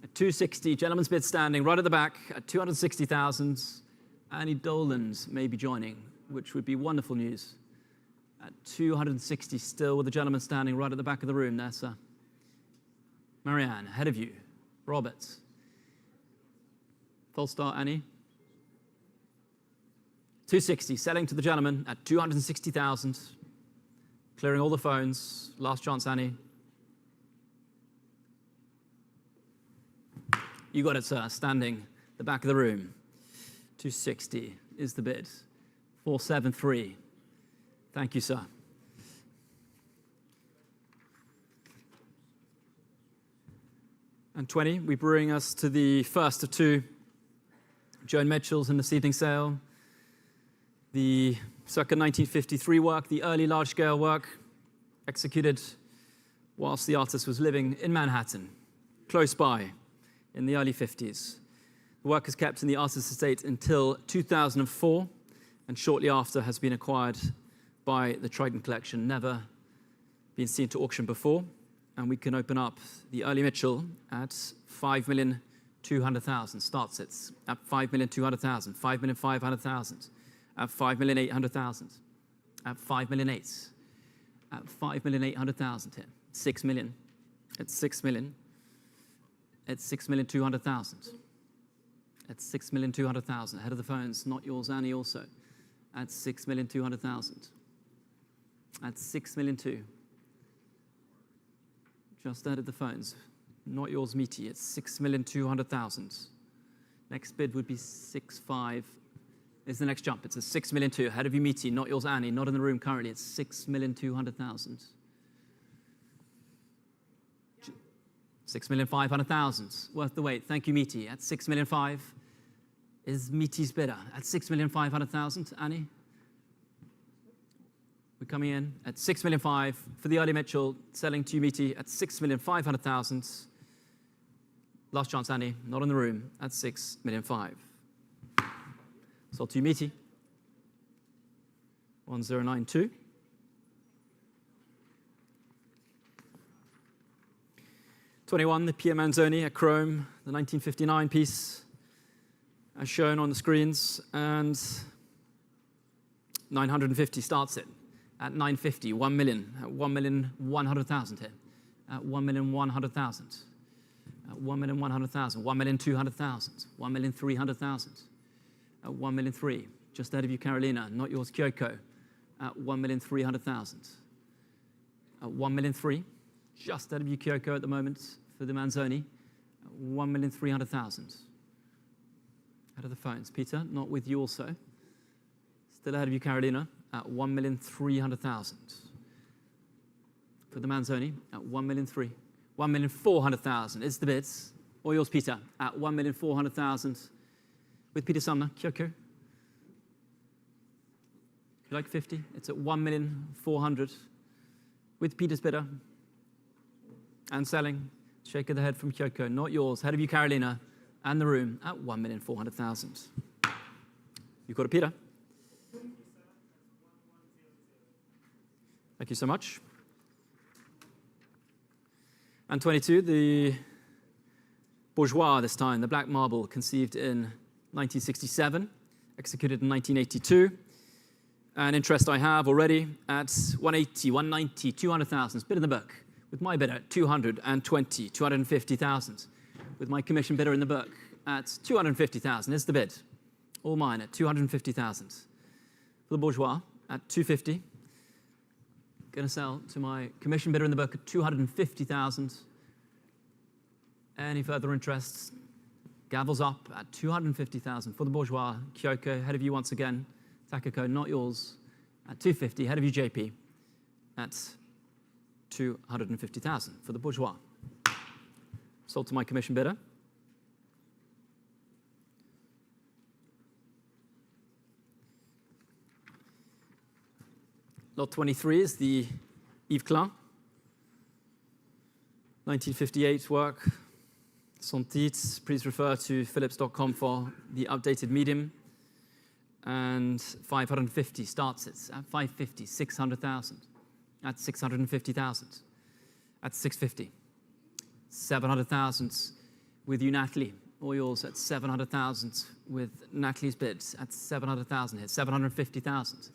At 260, gentleman's bid standing right at the back at 260,000. Annie Dolan's may be joining, which would be wonderful news. At 260 still, with the gentleman standing right at the back of the room there, sir. Marianne, ahead of you. Roberts. Full start, Annie. 260, selling to the gentleman at 260,000. Clearing all the phones. Last chance, Annie. You got it, sir. Standing the back of the room. 260 is the bid. 473. Thank you, sir. And 20, we bring us to the first of two Joan Mitchell's in this evening's sale. The circa 1953 work, the early large-scale work, executed whilst the artist was living in Manhattan, close by, in the early 50s. The work is kept in the artist's estate until 2004, and shortly after has been acquired by the Triton collection, never been seen to auction before. And we can open up the early Mitchell at 5,200,000. Starts it at 5,200,000, 5,500,000, at 5,800,000, at 5,008,000, at 5,800,000 here. 6 million. At 6 million. At 6,200,000. At 6,200,000. Ahead of the phones, not yours, Annie, also. At 6,200,000. At 6,200,000. Just ahead of the phones, not yours, meaty. It's 6,200,000. Next bid would be 6.5. Is the next jump? It's a 6,200,000. Ahead of you, meaty. Not yours, Annie. Not in the room currently. It's 6,200,000. 6,500,000. Worth the wait. Thank you, meaty. At 6,500,000 is meaty's bidder. At 6,500,000, Annie. We're coming in at 6,500,000 for the early Mitchell, selling to you, meaty, at 6,500,000. Last chance, Annie, not in the room, at 6,500,000. Sold to you, meaty. 1092. '21, the Pia Manzoni, a chrome, the 1959 piece, as shown on the screens, and 950 starts it. At 950, 1 million, at 1,100,000 here, at 1,100,000, at 1,100,000, 1,200,000, 1,300,000, at 1,300,000, just ahead of you, Carolina, not yours, Kyoko, at 1,300,000, at 1,300,000, just ahead of you, Kyoko, at the moment for the Manzoni, at 1,300,000. Out of the phones, Peter, not with you also, still ahead of you, Carolina, at 1,300,000. For the Manzoni, at 1,300,000. 1,400,000 is the bids. Or yours, Peter, at 1,400,000. With Peter Sumner, Kyoko. If you like 50, it's at 1,400,000. With Peter's bidder. And selling, shake of the head from Kyoko, not yours. Head of you, Carolina, and the room at 1,400,000. You've got it, Peter. Thank you so much. And 22, the Bourgeois this time, the black marble, conceived in 1967, executed in 1982. An interest I have already at 180, 190, 200,000. Bid in the book. With my bidder at 220, 250,000. With my commission bidder in the book at 250,000 is the bid. All mine at 250,000. For the Bourgeois at 250. Going to sell to my commission bidder in the book at 250,000. Any further interests? Gavels up at 250,000 for the Bourgeois. Kyoko, ahead of you once again. Takako, not yours, at 250. Ahead of you, JP, at 250,000 for the Bourgeois. Sold to my commission bidder. Lot 23 is the Yves Klein, 1958 work. Son titre, please refer to philips.com for the updated medium. And 550 starts it at 550, 600,000. At 650,000. at 650. 700,000 with you, Natalie. All yours at 700,000 with Natalie's bids at 700,000 here. 750,000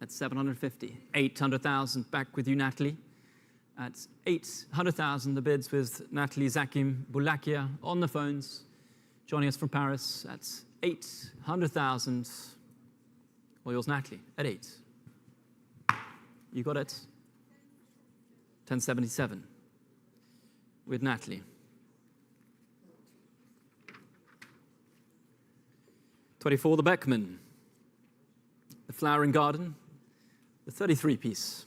at 750. 800,000 back with you, Natalie. At 800,000, the bids with Natalie Zakim Boulakia on the phones, joining us from Paris at 800,000. All yours, Natalie, at 8. You got it. 1077 with Natalie. 24, the Beckman. The Flowering Garden, the 33-piece.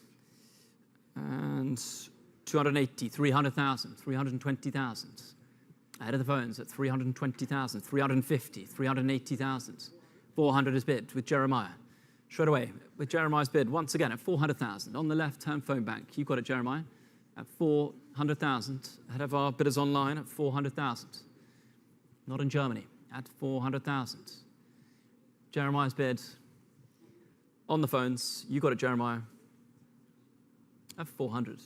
And 280, 300,000, 320,000. Ahead of the phones at 320,000, 350, 380,000. 400 is bid with Jeremiah. Straight away with Jeremiah's bid, once again at 400,000. On the left-hand phone bank, you got it, Jeremiah, at 400,000. Ahead of our bidders online at 400,000. Not in Germany, at 400,000. Jeremiah's bid on the phones, you got it, Jeremiah, at 400.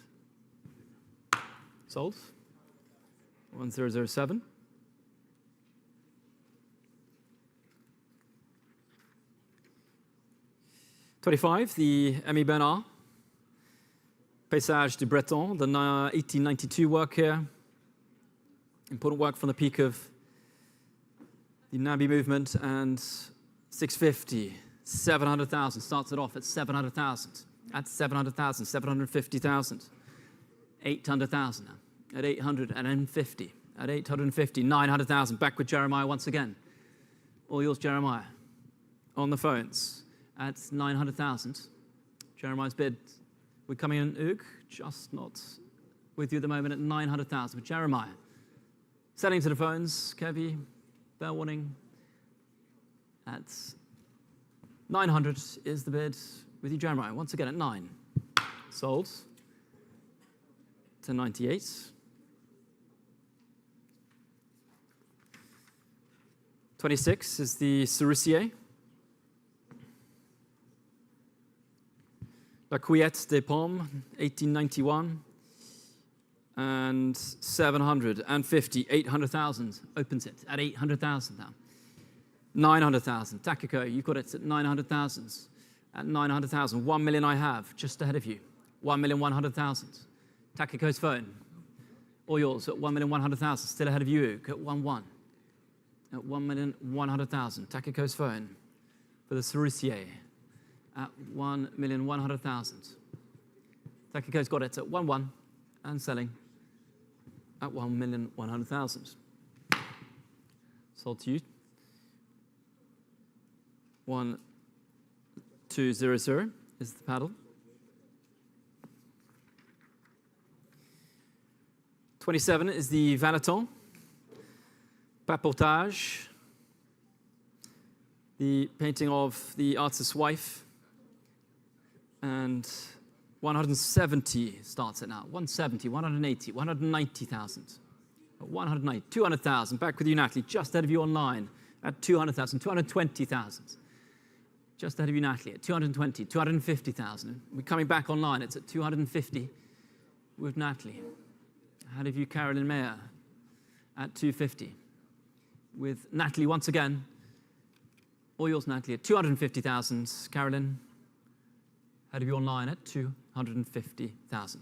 Sold. 1007. $25, the Emmy Bernard. Paysage de Breton, the 1892 work here. Important work from the peak of the Nabi movement. And 650, 700,000. Starts it off at 700,000. At 700,000, 750,000. 800,000. At 850. At 850, 900,000. Back with Jeremiah once again. All yours, Jeremiah. On the phones. At 900,000. Jeremiah's bid. We're coming in, Ug, just not with you at the moment at 900,000. With Jeremiah. Selling to the phones. Kevy, fair warning. At 900 is the bid. With you, Jeremiah. Once again at 9. Sold. To 98. $26 is the Cerussier. La Couillette des Pommes, 1891. And 750, 800,000. Opens it at 800,000 now. 900,000. Takiko, you got it at 900,000. At 900,000. 1 million I have, just ahead of you. 1,100,000. Takiko's phone. All yours at 1,100,000. Still ahead of you at 1-1. At 1,100,000. Takiko's phone for the Cerussier at 1,100,000. Takiko's got it at 1-1 and selling at 1,100,000. Sold to you. 1200 is the paddle. 27 is the Vanneton. Paportage. The painting of the artist's wife. And 170 starts it now. 170, 180, 190,000. 190, 200,000. Back with you, Natalie. Just ahead of you online at 200,000, 220,000. Just ahead of you, Natalie, at 220, 250,000. We're coming back online. It's at 250 with Natalie. Ahead of you, Carolyn Mayer, at 250. With Natalie once again. All yours, Natalie, at 250,000. Carolyn, ahead of you online at 250,000.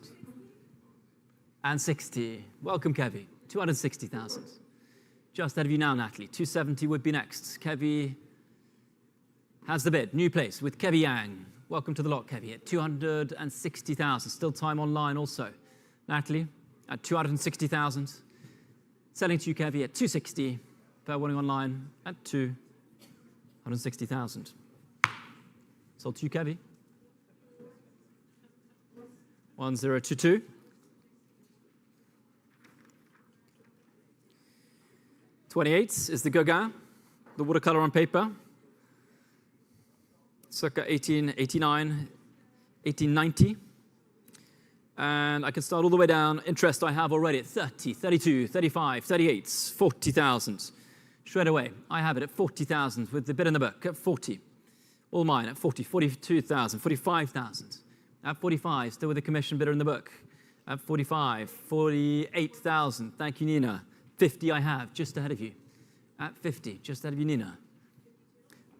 And 60. Welcome, Kevy. 260,000. Just ahead of you now, Natalie. 270 would be next. Kevy has the bid. New place with Kevy Yang. Welcome to the lot, Kevy, at 260,000. Still time online also. Natalie at 260,000. Selling to you, Kevy, at 260. Fair warning online at 260,000. Sold to you, Kevy. 1022. $28 is the Gauguin, the watercolor on paper. Circa 1889, 1890. And I can start all the way down. Interest I have already at 30, 32, 35, 38, 40,000. Straight away, I have it at 40,000 with the bid in the book at 40. All mine at 40, 42,000, 45,000. At 45, still with the commission bidder in the book. at 45, 48,000. Thank you, Nina. 50 I have, just ahead of you. At 50, just ahead of you, Nina.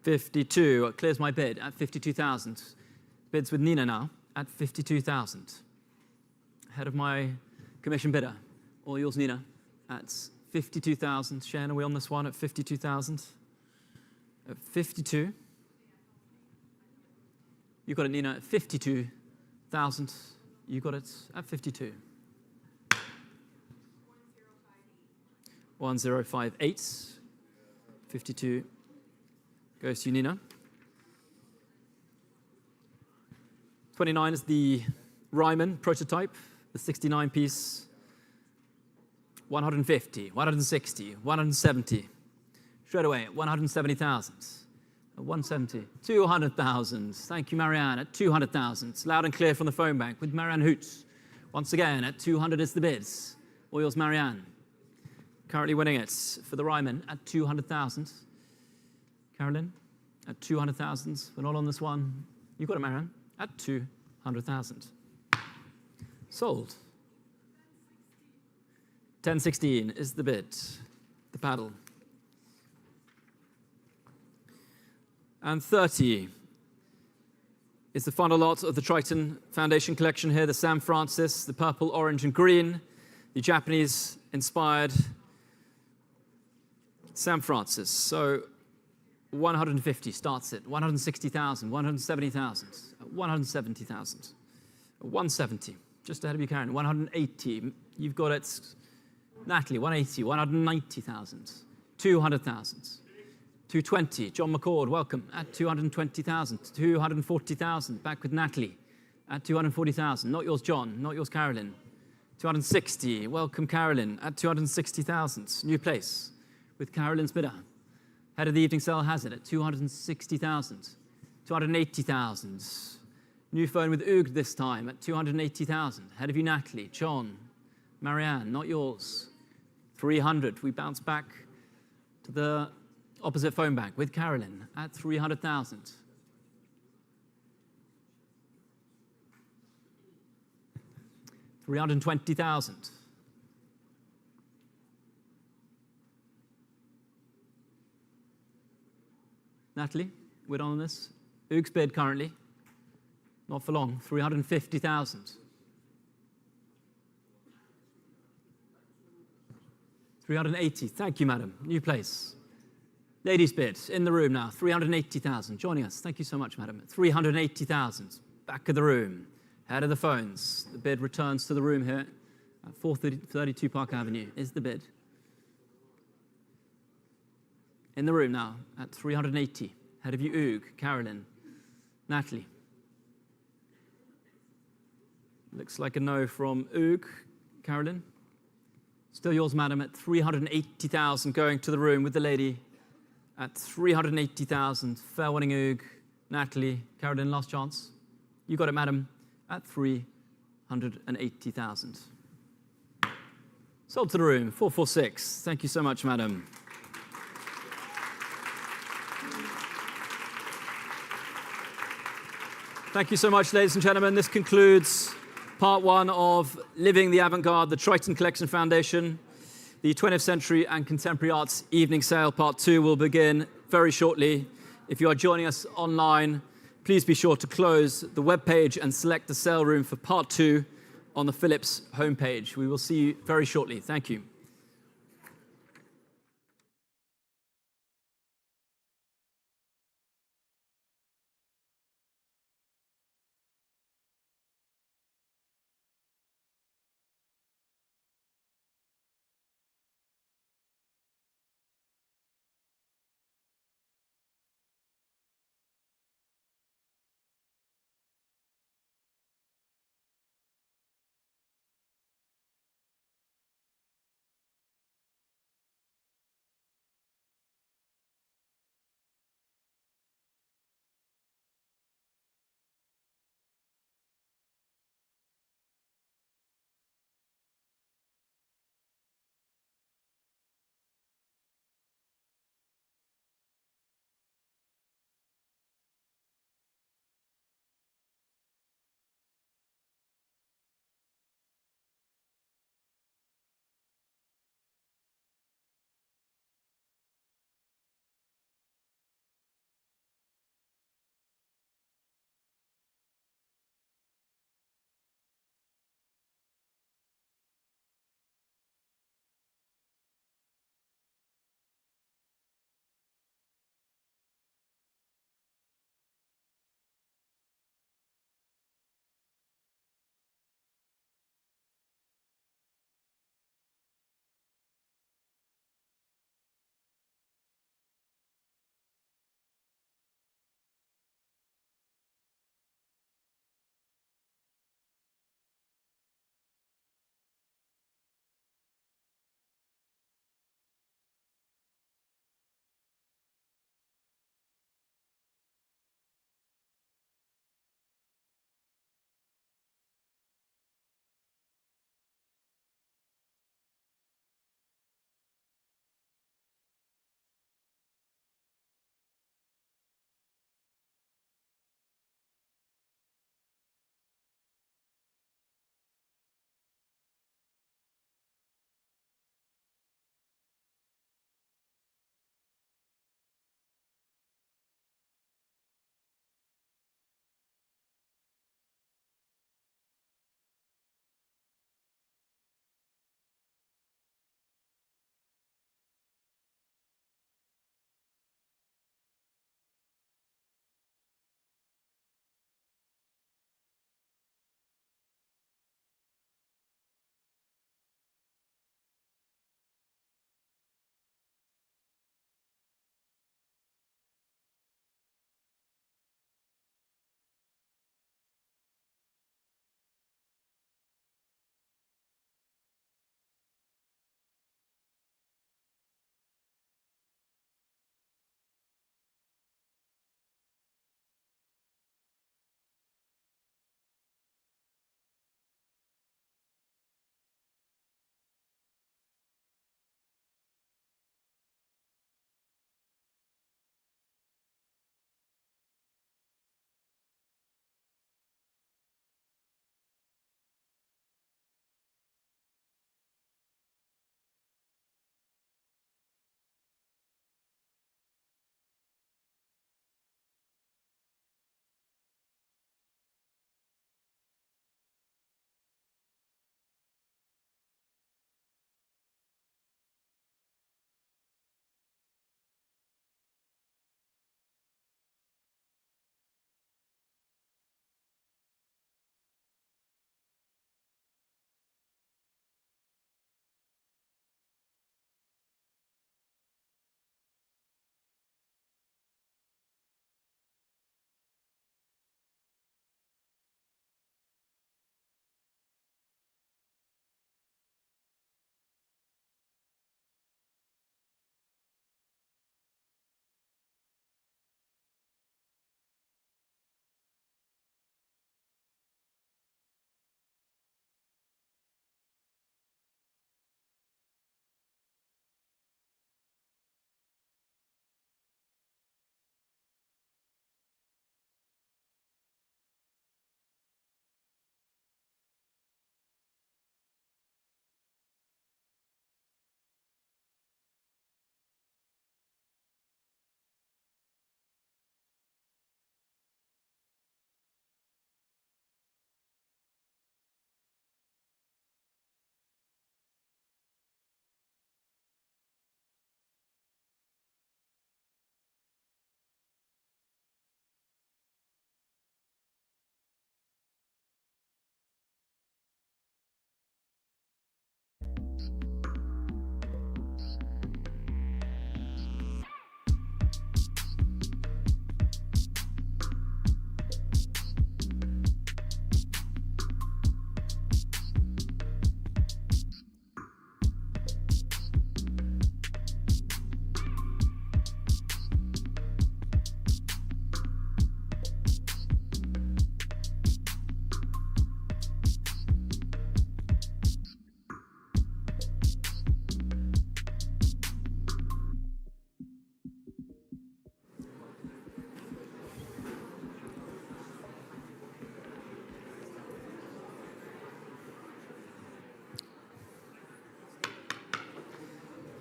52, clears my bid at 52,000. Bids with Nina now at 52,000. Ahead of my commission bidder. All yours, Nina, at 52,000. Shane, are we on this one at 52,000? At 52. You got it, Nina, at 52,000. You got it at 52. 1058. 52 goes to you, Nina. 29 is the Ryman prototype, the 69 piece. 150, 160, 170. Straight away, 170,000. 170, 200,000. Thank you, Marianne, at 200,000. Loud and clear from the phone bank with Marianne Hoots. Once again, at 200 is the bids. All yours, Marianne. Currently winning it for the Ryman at 200,000. Carolyn, at 200,000. We're not on this one. You got it, Marianne, at 200,000. Sold. 1016 is the bid, the paddle. And 30 is the final lot of the Triton Foundation collection here, the Sam Francis, the purple, orange, and green, the Japanese-inspired Sam Francis. So 150 starts it, 160,000, 170,000, 170,000, 170, just ahead of you, Karen, 180, you've got it, Natalie, 180, 190,000, 200,000. 220, John McCord, welcome, at 220,000, 240,000, back with Natalie, at 240,000, not yours, John, not yours, Carolyn. 260, welcome, Carolyn, at 260,000, new place, with Carolyn's bidder. Head of the evening sale has it at 260,000, 280,000. New phone with Oog this time at 280,000. Head of you, Natalie, John, Marianne, not yours. 300, we bounce back to the opposite phone bank with Carolyn at 300,000. 320,000. Natalie, we're on this. Oog's bid currently. Not for long, 350,000. 380, thank you, madam. New place. Ladies' bid, in the room now, 380,000. Joining us, thank you so much, madam. 380,000, back of the room. Head of the phones. The bid returns to the room here at 432 Park Avenue is the bid. In the room now at 380. Head of you, Oog, Carolyn, Natalie. Looks like a no from Oog, Carolyn. Still yours, madam, at 380,000, going to the room with the lady at 380,000. Fair winning, Oog, Natalie, Carolyn, last chance. You got it, madam, at 380,000. Sold to the room, 446. Thank you so much, madam. Thank you so much, ladies and gentlemen. This concludes part one of Living the Avant-Garde, the Triton Collection Foundation, the 20th Century and Contemporary Arts Evening Sale. Part two will begin very shortly. If you are joining us online, please be sure to close the webpage and select the sale room for part two on the Philips homepage. We will see you very shortly. Thank you.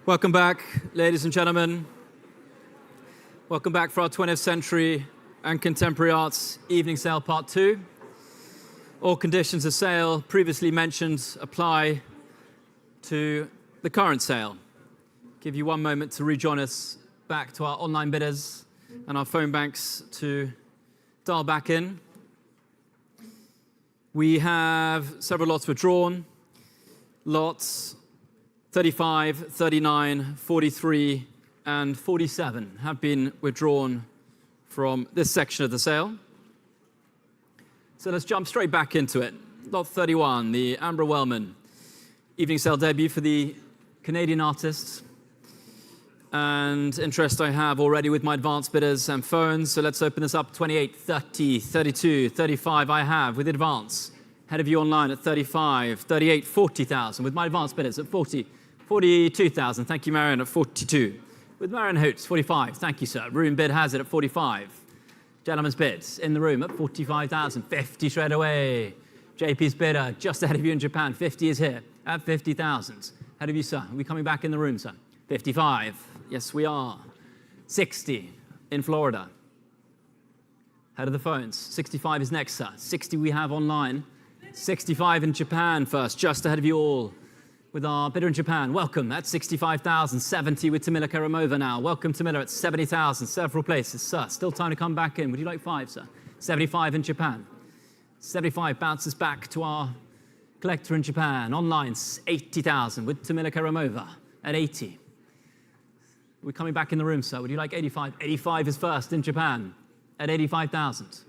Welcome back, ladies and gentlemen. Welcome back for our 20th Century and Contemporary Arts Evening Sale Part 2. All conditions of sale previously mentioned apply to the current sale. Give you one moment to rejoin us back to our online bidders and our phone banks to dial back in. We have several lots withdrawn. Lots 35, 39, 43, and 47 have been withdrawn from this section of the sale. So let's jump straight back into it. Lot 31, the Ambra Wellman evening sale debut for the Canadian artist. And interest I have already with my advanced bidders and phones. So let's open this up. 28, 30, 32, 35 I have with advance. Ahead of you online at 35, 38, 40,000 with my advanced bidders at 40, 42,000. Thank you, Marion, at 42. With Marion Hoots, 45. Thank you, sir. Room bid has it at 45. Gentleman's bids in the room at 45,000. 50 straight away. JP's bidder just ahead of you in Japan. 50 is here at 50,000. Ahead of you, sir. Are we coming back in the room, sir? 55. Yes, we are. 60 in Florida. Head of the phones. 65 is next, sir. 60 we have online. 65 in Japan first, just ahead of you all. With our bidder in Japan, welcome at 65,000. 70 with Tamila Karamova now. Welcome, Tamila, at 70,000. Several places, sir. Still time to come back in. Would you like 5, sir? 75 in Japan. 75 bounces back to our collector in Japan. Online, 80,000 with Tamila Karamova at 80. We're coming back in the room, sir. Would you like 85? 85 is first in Japan at 85,000.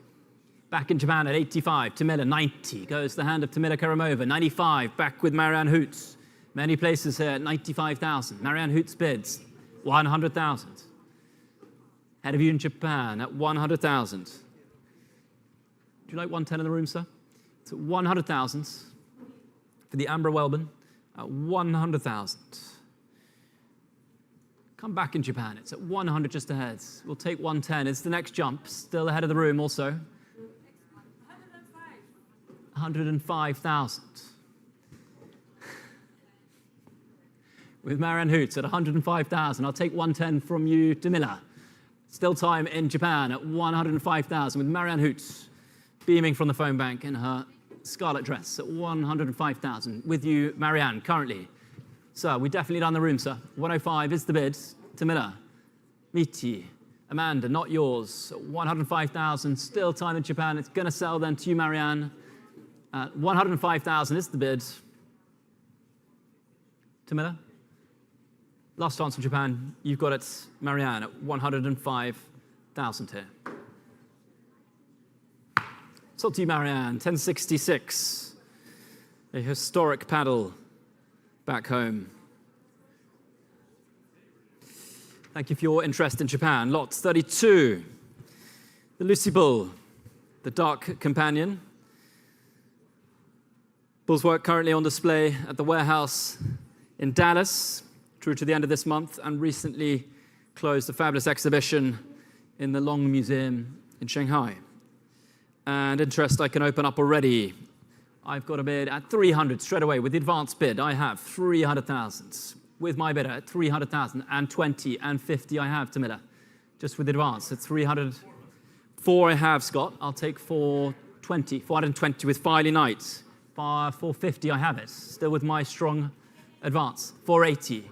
Back in Japan at 85. Tamila, 90. Goes the hand of Tamila Karamova. 95. Back with Marianne Hoots. Many places here at 95,000. Marianne Hoots bids 100,000. Ahead of you in Japan at 100,000. Do you like 110 in the room, sir? It's at 100,000 for the Ambra Wellman at 100,000. Come back in Japan. It's at 100 just ahead. We'll take 110. It's the next jump. Still ahead of the room also. 105,000. With Marianne Hoots at 105,000. I'll take 110 from you, Tamila. Still time in Japan at 105,000 with Marianne Hoots beaming from the phone bank in her scarlet dress at 105,000. With you, Marianne, currently. Sir, we definitely done the room, sir. 105 is the bid. Tamila, Miti, Amanda, not yours. 105,000. Still time in Japan. It's going to sell then to you, Marianne. 105,000 is the bid. Tamila? Last chance from Japan. You've got it, Marianne, at 105,000 here. Sold to you, Marianne, 1066. A historic paddle back home. Thank you for your interest in Japan. Lot 32. The Lucy Bull, the Dark Companion. Bull's work currently on display at the warehouse in Dallas, through to the end of this month, and recently closed a fabulous exhibition in the Long Museum in Shanghai. And interest I can open up already. I've got a bid at 300 straight away. With the advanced bid, I have 300,000. With my bidder at 300,000 and 20 and 50 I have, Tamila. Just with the advance at 300. 4 I have, Scott. I'll take 420. 420 with Filey Knight. 450 I have it. Still with my strong advance. 480.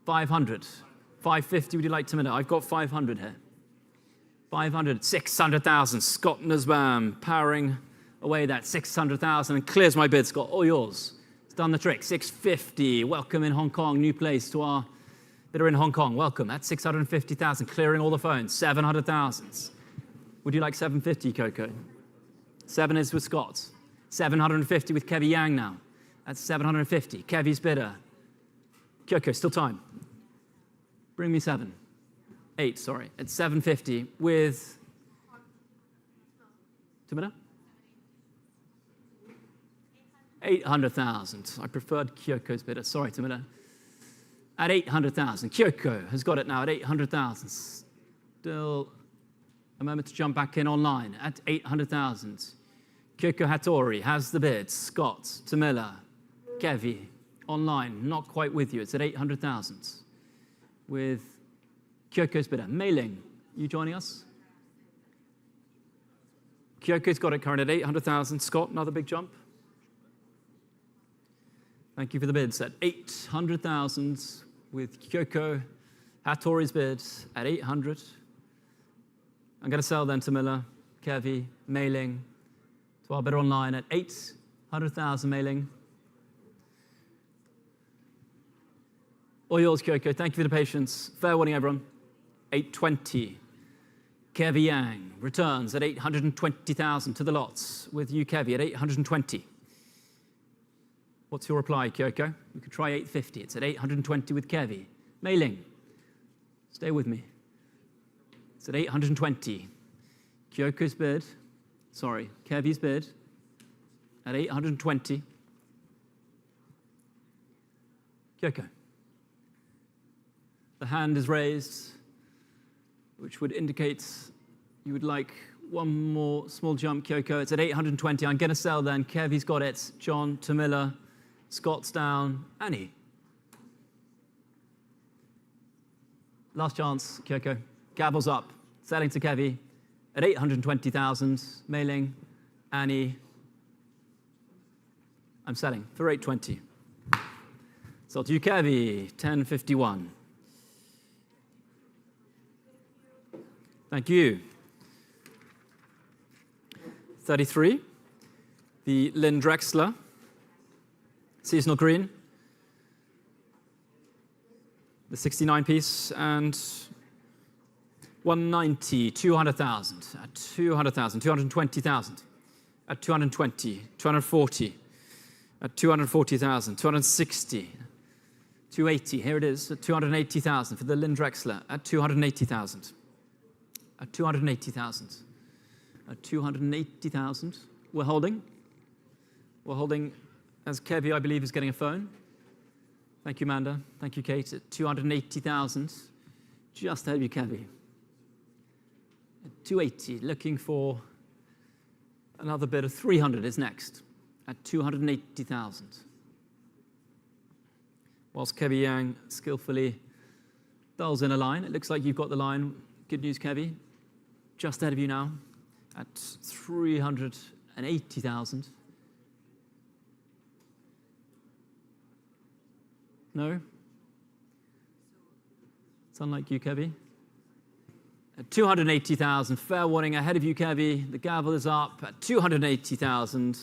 500. 550 would you like, Tamila? I've got 500 here. 500. 600,000. Scott Nussbaum powering away that 600,000 and clears my bid, Scott. All yours. It's done the trick. 650. Welcome in Hong Kong. New place to our bidder in Hong Kong. Welcome. That's 650,000. Clearing all the phones. 700,000. Would you like 750, Coco? 7 is with Scott. 750 with Kevy Yang now. That's 750. Kevy's bidder. Kyoko, still time. Bring me 7. 8, sorry. It's 750 with... Tamila? 800,000. I preferred Kyoko's bidder. Sorry, Tamila. At 800,000. Kyoko has got it now at 800,000. Still a moment to jump back in online at 800,000. Kyoko Hattori has the bid. Scott, Tamila, Kevy, online, not quite with you. It's at 800,000 with Kyoko's bidder. Mei Ling, you joining us? Kyoko's got it current at 800,000. Scott, another big jump. Thank you for the bids at 800,000 with Kyoko. Hattori's bid at 800. I'm going to sell then to Miller, Kevi, Mei Ling, to our bidder online at 800,000 Mei Ling. All yours, Kyoko. Thank you for the patience. Fair warning, everyone. 820. Kevi Yang returns at 820,000 to the lots with you, Kevi, at 820. What's your reply, Kyoko? You could try 850. It's at 820 with Kevi. Mei Ling, stay with me. It's at 820. Kyoko's bid, Kevi's bid at 820. Kyoko. The hand is raised, which would indicate you would like one more small jump, Kyoko. It's at 820. I'm going to sell then. Kevi's got it. John to Miller. Scott's down. Annie. Last chance, Kyoko. Gavel's up. Selling to Kevi at 820,000. Mei Ling. Annie. I'm selling for 820. Sold to you, Kevi. 1051. Thank you. 33, the Lynn Drexler, seasonal green, the 69 piece, and 190, 200,000, at 200,000, 220,000, at 220, 240, at 240,000, 260, 280, here it is, at 280,000 for the Lynn Drexler, at 280,000, at 280,000. At 280,000. We're holding as Kevi, I believe, is getting a phone. Thank you, Manda. Thank you, Kate. At 280,000, just ahead of you, Kevi. At 280, looking for another bid of 300 is next. At 280,000. Whilst Kevi Yang skillfully dials in a line. It looks like you've got the line. Good news, Kevi. Just ahead of you now. At 380,000. No? It's unlike you, Kevi. At 280,000, fair warning ahead of you, Kevi. The gavel is up at 280,000.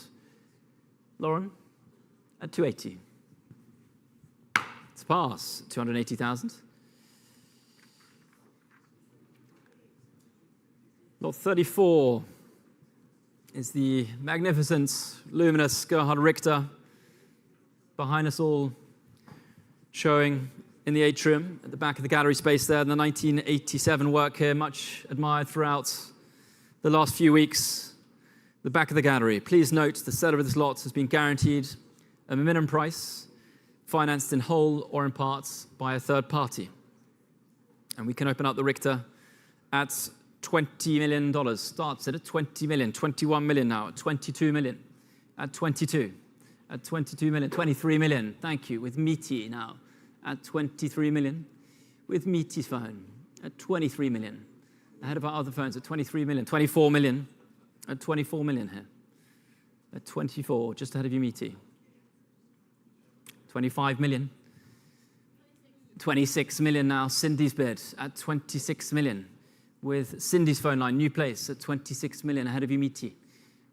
Lauren, at 280. It's a pass, 280,000. Lot 34 is the magnificent, luminous Gerhard Richter behind us all, showing in the atrium at the back of the gallery space there, the 1987 work here, much admired throughout the last few weeks. The back of the gallery. Please note the seller of this lot has been guaranteed a minimum price, financed in whole or in parts by a third party. And we can open up the Richter at $20 million. Starts at 20 million, 21 million now, at 22 million, at 22, at 22 million, 23 million. Thank you. With Meaty now at 23 million. With Meaty's phone at 23 million. Ahead of our other phones at 23 million, 24 million, at 24 million here. At 24, just ahead of you, Meaty. 25 million. 26 million now. Cindy's bid at 26 million. With Cindy's phone line, new place at 26 million, ahead of you, Meaty.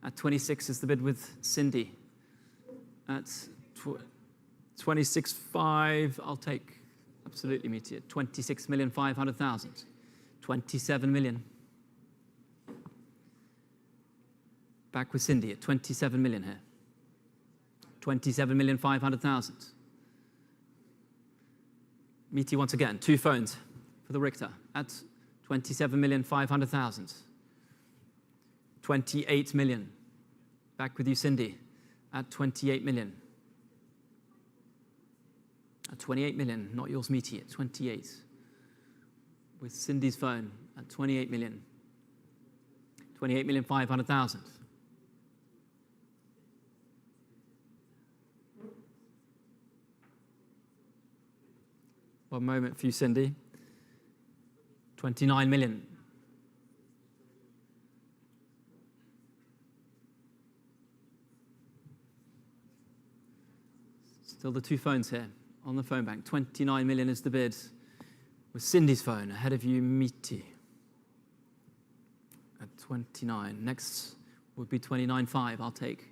At 26 is the bid with Cindy. At 26.5, I'll take absolutely Meaty at 26,500,000. 27 million. Back with Cindy at 27 million here. 27,500,000. Meaty once again, two phones for the Richter at 27,500,000. 28 million. Back with you, Cindy, at 28 million. At 28 million, not yours, Meaty, at 28. With Cindy's phone at 28 million. 28,500,000. One moment for you, Cindy. 29 million. Still the two phones here on the phone bank. 29 million is the bid. With Cindy's phone ahead of you, Meaty. At 29. Next would be 29.5, I'll take.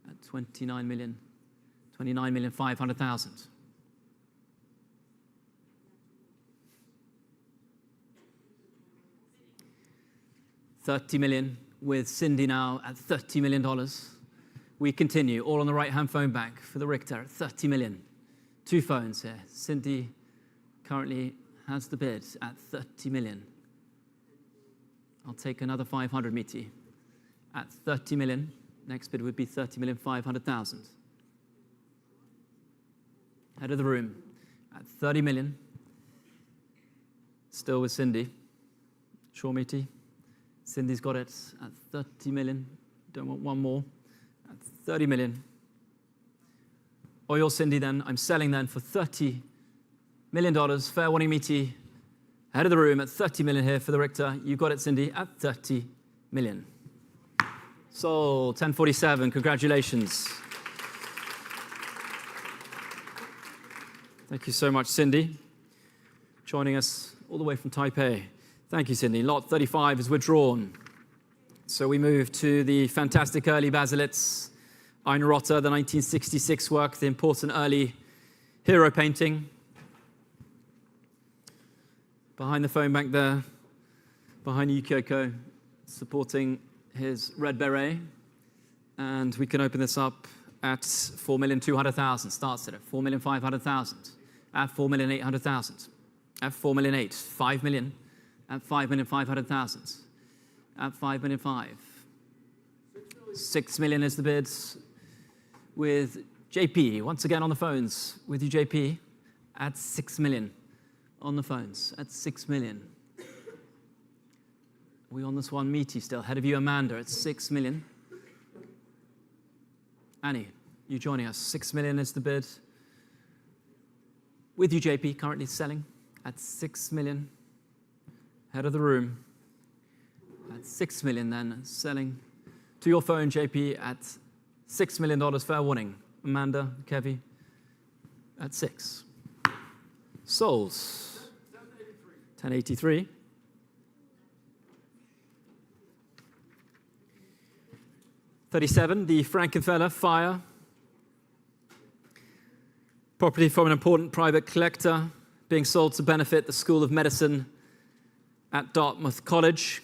At 29 million. 29,500,000. 30 million with Cindy now at $30 million. We continue, all on the right-hand phone bank for the Richter at 30 million. Two phones here. Cindy currently has the bid at 30 million. I'll take another 500, Meaty. At 30 million, next bid would be 30,500,000. Head of the room at 30 million. Still with Cindy. Sure, Meaty. Cindy's got it at 30 million. Don't want one more. At 30 million. Or your Cindy then. I'm selling then for $30 million. Fair warning, Meaty. Head of the room at 30 million here for the Richter. You got it, Cindy, at 30 million. Sold, 1047. Congratulations. Thank you so much, Cindy. Joining us all the way from Taipei. Thank you, Cindy. Lot 35 is withdrawn. So we move to the fantastic early Baselitz, Eine Rotte, the 1966 work, the important early hero painting. Behind the phone bank there, behind Yukioko, supporting his red beret. And we can open this up at 4,200,000. Starts it at 4,500,000. At 4,800,000. At 4,800,000. 5 million. At 5,500,000. At 5,500,000. 6 million is the bids with JP. Once again on the phones with you, JP. At 6 million on the phones. At 6 million. We on this one, Meaty still. Ahead of you, Amanda at 6 million. Annie, you joining us. 6 million is the bid. With you, JP, currently selling at 6 million. Head of the room at 6 million then, selling to your phone, JP, at $6 million. Fair warning. Amanda, Kevy, at 6. Sold. 1083. $37, the Frankenfeller Fire. Property from an important private collector being sold to benefit the School of Medicine at Dartmouth College.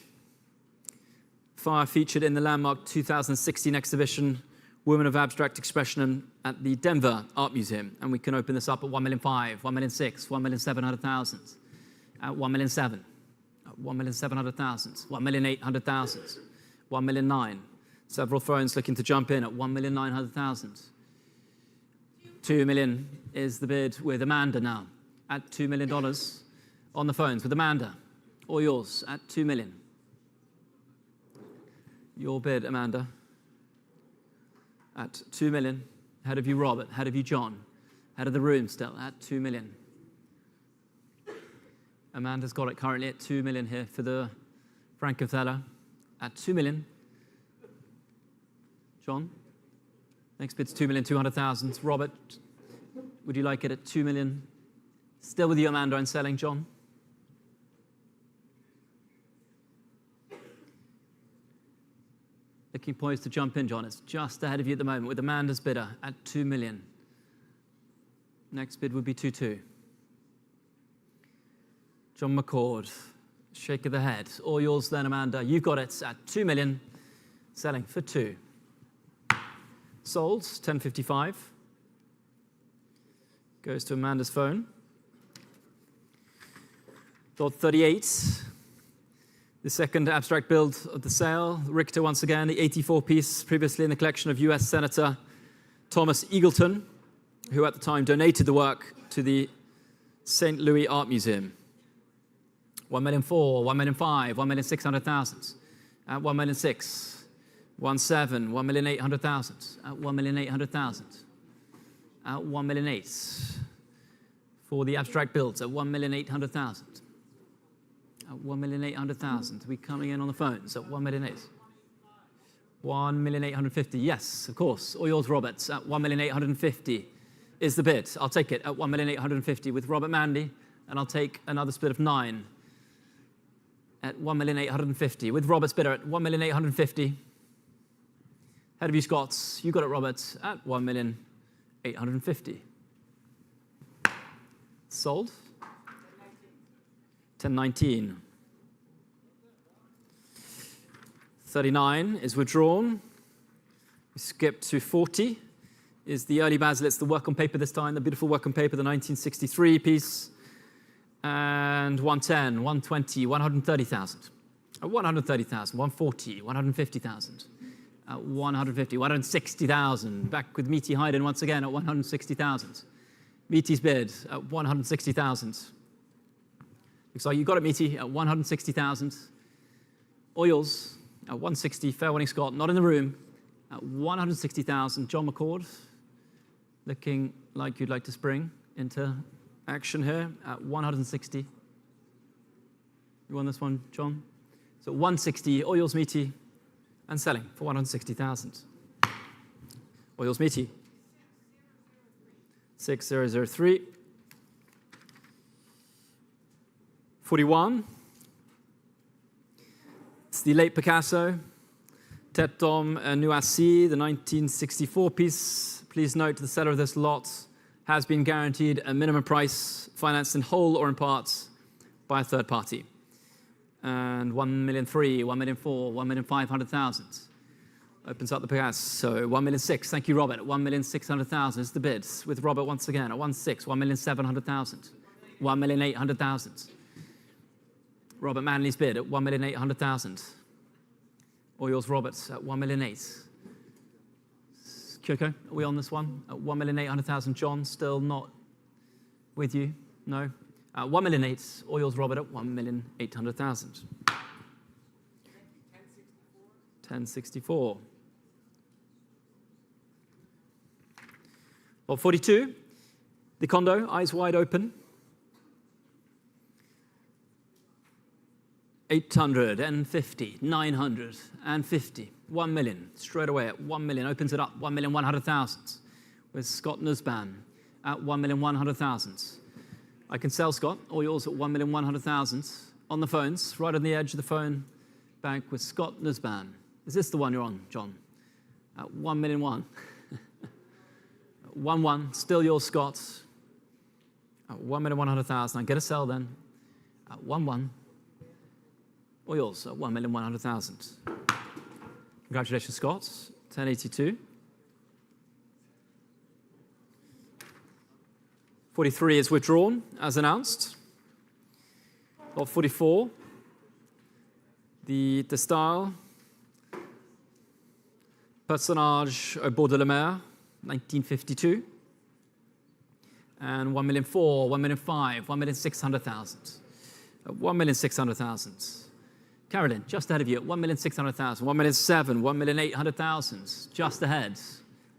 Fire featured in the landmark 2016 exhibition, Women of Abstract Expression at the Denver Art Museum. And we can open this up at 1,500,000, 1,600,000, 1,700,000, at 1,700,000, at 1,700,000, 1,800,000, 1,900,000. Several phones looking to jump in at 1,900,000. 2 million is the bid with Amanda now at $2 million on the phones with Amanda. All yours at 2 million. Your bid, Amanda, at 2 million. Head of you, Robert. Head of you, John. Head of the room still at 2 million. Amanda's got it currently at 2 million here for the Frankenfeller at 2 million. John, next bid's 2,200,000. Robert, would you like it at 2 million? Still with you, Amanda, and selling, John. Looking poised to jump in, John. It's just ahead of you at the moment with Amanda's bidder at 2 million. Next bid would be 2,200,000. John McCord, shake of the head. All yours then, Amanda. You've got it at 2 million, selling for 2. Sold, 1055. Goes to Amanda's phone. Lot 38. The second abstract build of the sale. Richter once again, the 84 piece, previously in the collection of US Senator Thomas Eagleton, who at the time donated the work to the St. Louis Art Museum. 1,400,000, 1,500,000, 1,600,000. At 1,600,000. 1,700,000, 1,800,000. At 1,800,000. At 1,800,000. For the abstract builds at 1,800,000. At 1,800,000. Are we coming in on the phones at 1,800,000? 1,850,000. Yes, of course. All yours, Robert, at 1,850,000 is the bid. I'll take it at 1,850,000 with Robert Manley, and I'll take another split of 9 at 1,850,000 with Robert's bidder at 1,850,000. Head of you, Scots. You got it, Robert, at 1,850,000. Sold. 10.19. 39 is withdrawn. We skip to 40. Is the early basil. It's the work on paper this time, the beautiful work on paper, the 1963 piece. And 110, 120, 130,000. 130,000, 140, 150,000. 150, 160,000. Back with Meaty Hayden once again at 160,000. Meaty's bid at 160,000. Looks like you got it, Meaty, at 160,000. Oils at 160. Fair winning Scott, not in the room. At 160,000. John McCord, looking like you'd like to spring into action here at 160. You won this one, John? So 160, Oils Meaty, and selling for 160,000. Oils Meaty. 6003. 41. It's the late Picasso, Tête d'Homme Noisy, the 1964 piece. Please note the seller of this lot has been guaranteed a minimum price, financed in whole or in parts by a third party. And 1,300,000, 1,400,000, 1,500,000. Opens up the Picasso. 1,600,000. Thank you, Robert. 1,600,000 is the bid with Robert once again at 1,600,000, 1,700,000, 1,800,000. Robert Manley's bid at 1,800,000. Or yours, Robert, at 1,800,000. Kyoko, are we on this one? At 1,800,000. John, still not with you? No? 1,800,000. Or yours, Robert, at 1,800,000. 1064. Lot 42. The condo, eyes wide open. 850, 950, 1 million, straight away at 1 million, opens it up, 1,100,000 with Scott Nussbaum at 1,100,000. I can sell Scott, all yours at 1,100,000 on the phones, right on the edge of the phone bank with Scott Nussbaum. Is this the one you're on, John? At 1,000,001. 1-1, still yours, Scott. At 1,100,000. I get a sell then. At 1-1. Or yours at 1,100,000. Congratulations, Scott. 1082. 43 is withdrawn, as announced. Lot 44. The style. Personnage au bord de la mer, 1952. And 1,400,000, 1,500,000, 1,600,000. 1,600,000. Carolyn, just ahead of you at 1,600,000, 1,700,000, 1,800,000, just ahead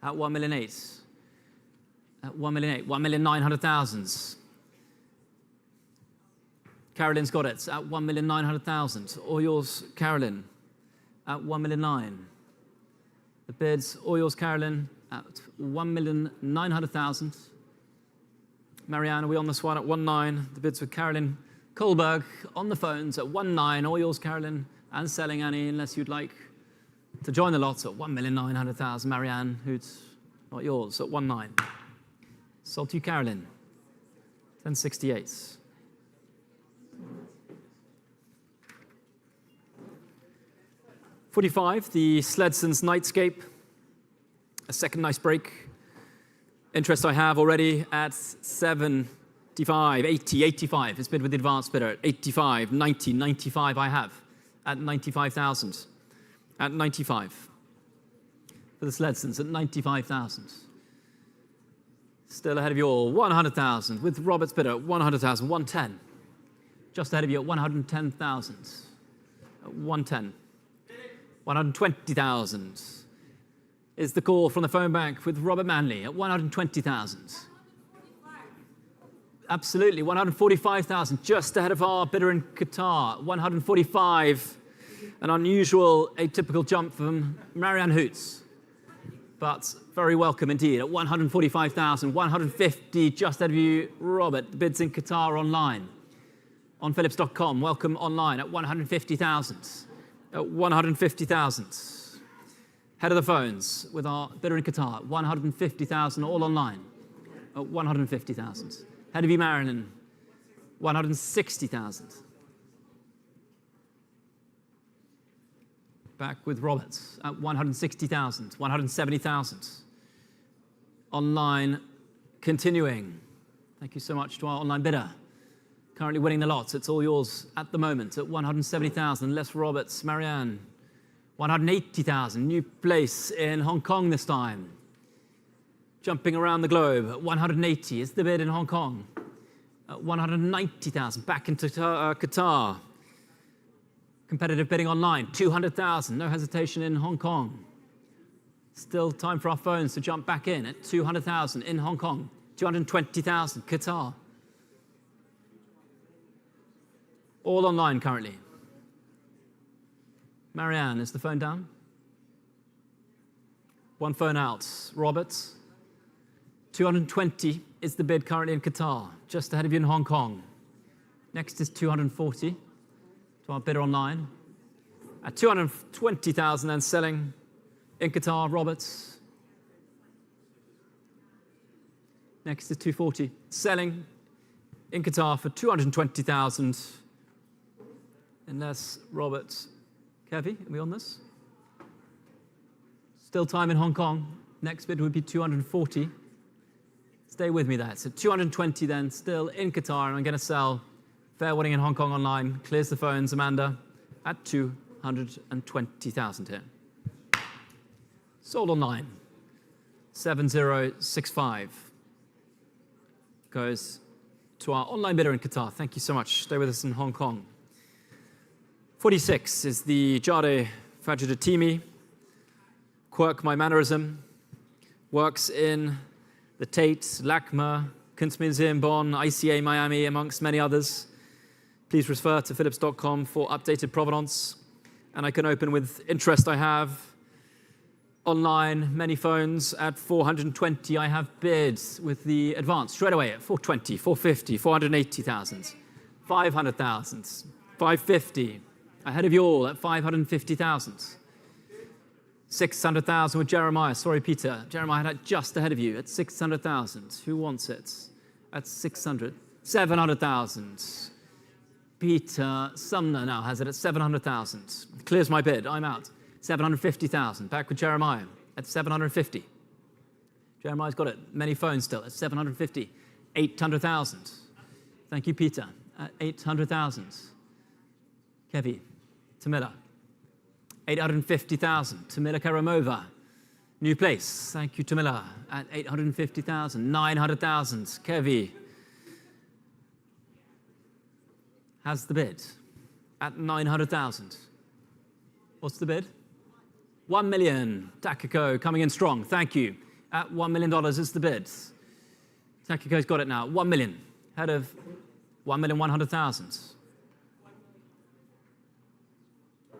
at 1,800,000, at 1,800,000, 1,900,000. Carolyn's got it at 1,900,000. All yours, Carolyn, at 1,900,000. The bids, all yours, Carolyn, at 1,900,000. Marianne, are we on this one at 1,900,000? The bids with Carolyn Kohlberg on the phones at 1,900,000. All yours, Carolyn, and selling Annie, unless you'd like to join the lot at 1,900,000. Marianne, who's not yours, at 1,900,000. Sold to you, Carolyn. 1068. $45, the Sledson's Nightscape. A second nice break. Interest I have already at 75, 80, 85. It's bid with the advanced bidder at 85, 90, 95 I have at 95,000. At 95. For the Sledsons at 95,000. Still ahead of you all, 100,000 with Robert's bidder at 100,000, 110. Just ahead of you at 110,000. At 110. 120,000 is the call from the phone bank with Robert Manley at 120,000. Absolutely, 145,000, just ahead of our bidder in Qatar. 145, an unusual, atypical jump from Marianne Hoots, but very welcome indeed at 145,000. 150, just ahead of you, Robert. The bids in Qatar online. On Philips.com, welcome online at 150,000. At 150,000. Head of the phones with our bidder in Qatar, 150,000, all online. At 150,000. Head of you, Marilyn, 160,000. Back with Roberts at 160,000, 170,000. Online, continuing. Thank you so much to our online bidder. Currently winning the lots. It's all yours at the moment at 170,000. Les Roberts, Marianne, 180,000. New place in Hong Kong this time. Jumping around the globe at 180 is the bid in Hong Kong. At 190,000, back into Qatar. Competitive bidding online, 200,000, no hesitation in Hong Kong. Still time for our phones to jump back in at 200,000 in Hong Kong. 220,000, Qatar. All online currently. Marianne, is the phone down? One phone out. Roberts. 220 is the bid currently in Qatar, just ahead of you in Hong Kong. Next is 240 to our bidder online. At 220,000 then selling in Qatar, Roberts. Next is 240, selling in Qatar for 220,000. Unless Roberts, Kevy, are we on this? Still time in Hong Kong. Next bid would be 240. Stay with me there. So 220 then, still in Qatar, and I'm going to sell. Fair winning in Hong Kong online. Clears the phones, Amanda, at 220,000 here. Sold online. 7065 goes to our online bidder in Qatar. Thank you so much. Stay with us in Hong Kong. 46 is the Jade Fajadatimi. Quirk My Mannerism. Works in the Tate, LACMA, Kunstmuseum Bonn, ICA Miami, amongst many others. Please refer to Philips.com for updated provenance. And I can open with interest I have. Online, many phones at 420. I have bids with the advance straight away at 420, 450, 480,000, 500,000, 550. Ahead of you all at 550,000. 600,000 with Jeremiah. Sorry, Peter. Jeremiah had it just ahead of you at 600,000. Who wants it? At 600. 700,000. Peter Sumner now has it at 700,000. Clears my bid. I'm out. 750,000. Back with Jeremiah at 750. Jeremiah's got it. Many phones still at 750. 800,000. Thank you, Peter. At 800,000. Kevy. Tamila. 850,000. Tamila Karamova. New place. Thank you, Tamila. At 850,000. 900,000. Kevy has the bid at 900,000. What's the bid? 1 million. Takako coming in strong. Thank you. At $1 million is the bid. Takako's got it now. 1 million. Head of 1,100,000.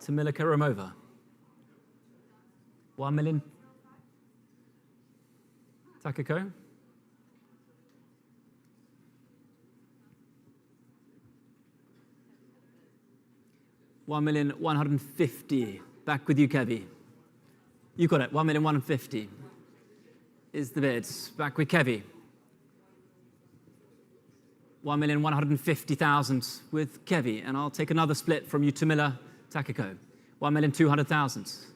Tamila Karamova. 1 million. Takako. $1,150,000. Back with you, Kevy. You got it. 1,150,000 is the bid. Back with Kevy. 1,150,000 with Kevy, and I'll take another split from you, Tamila Takako. 1,200,000.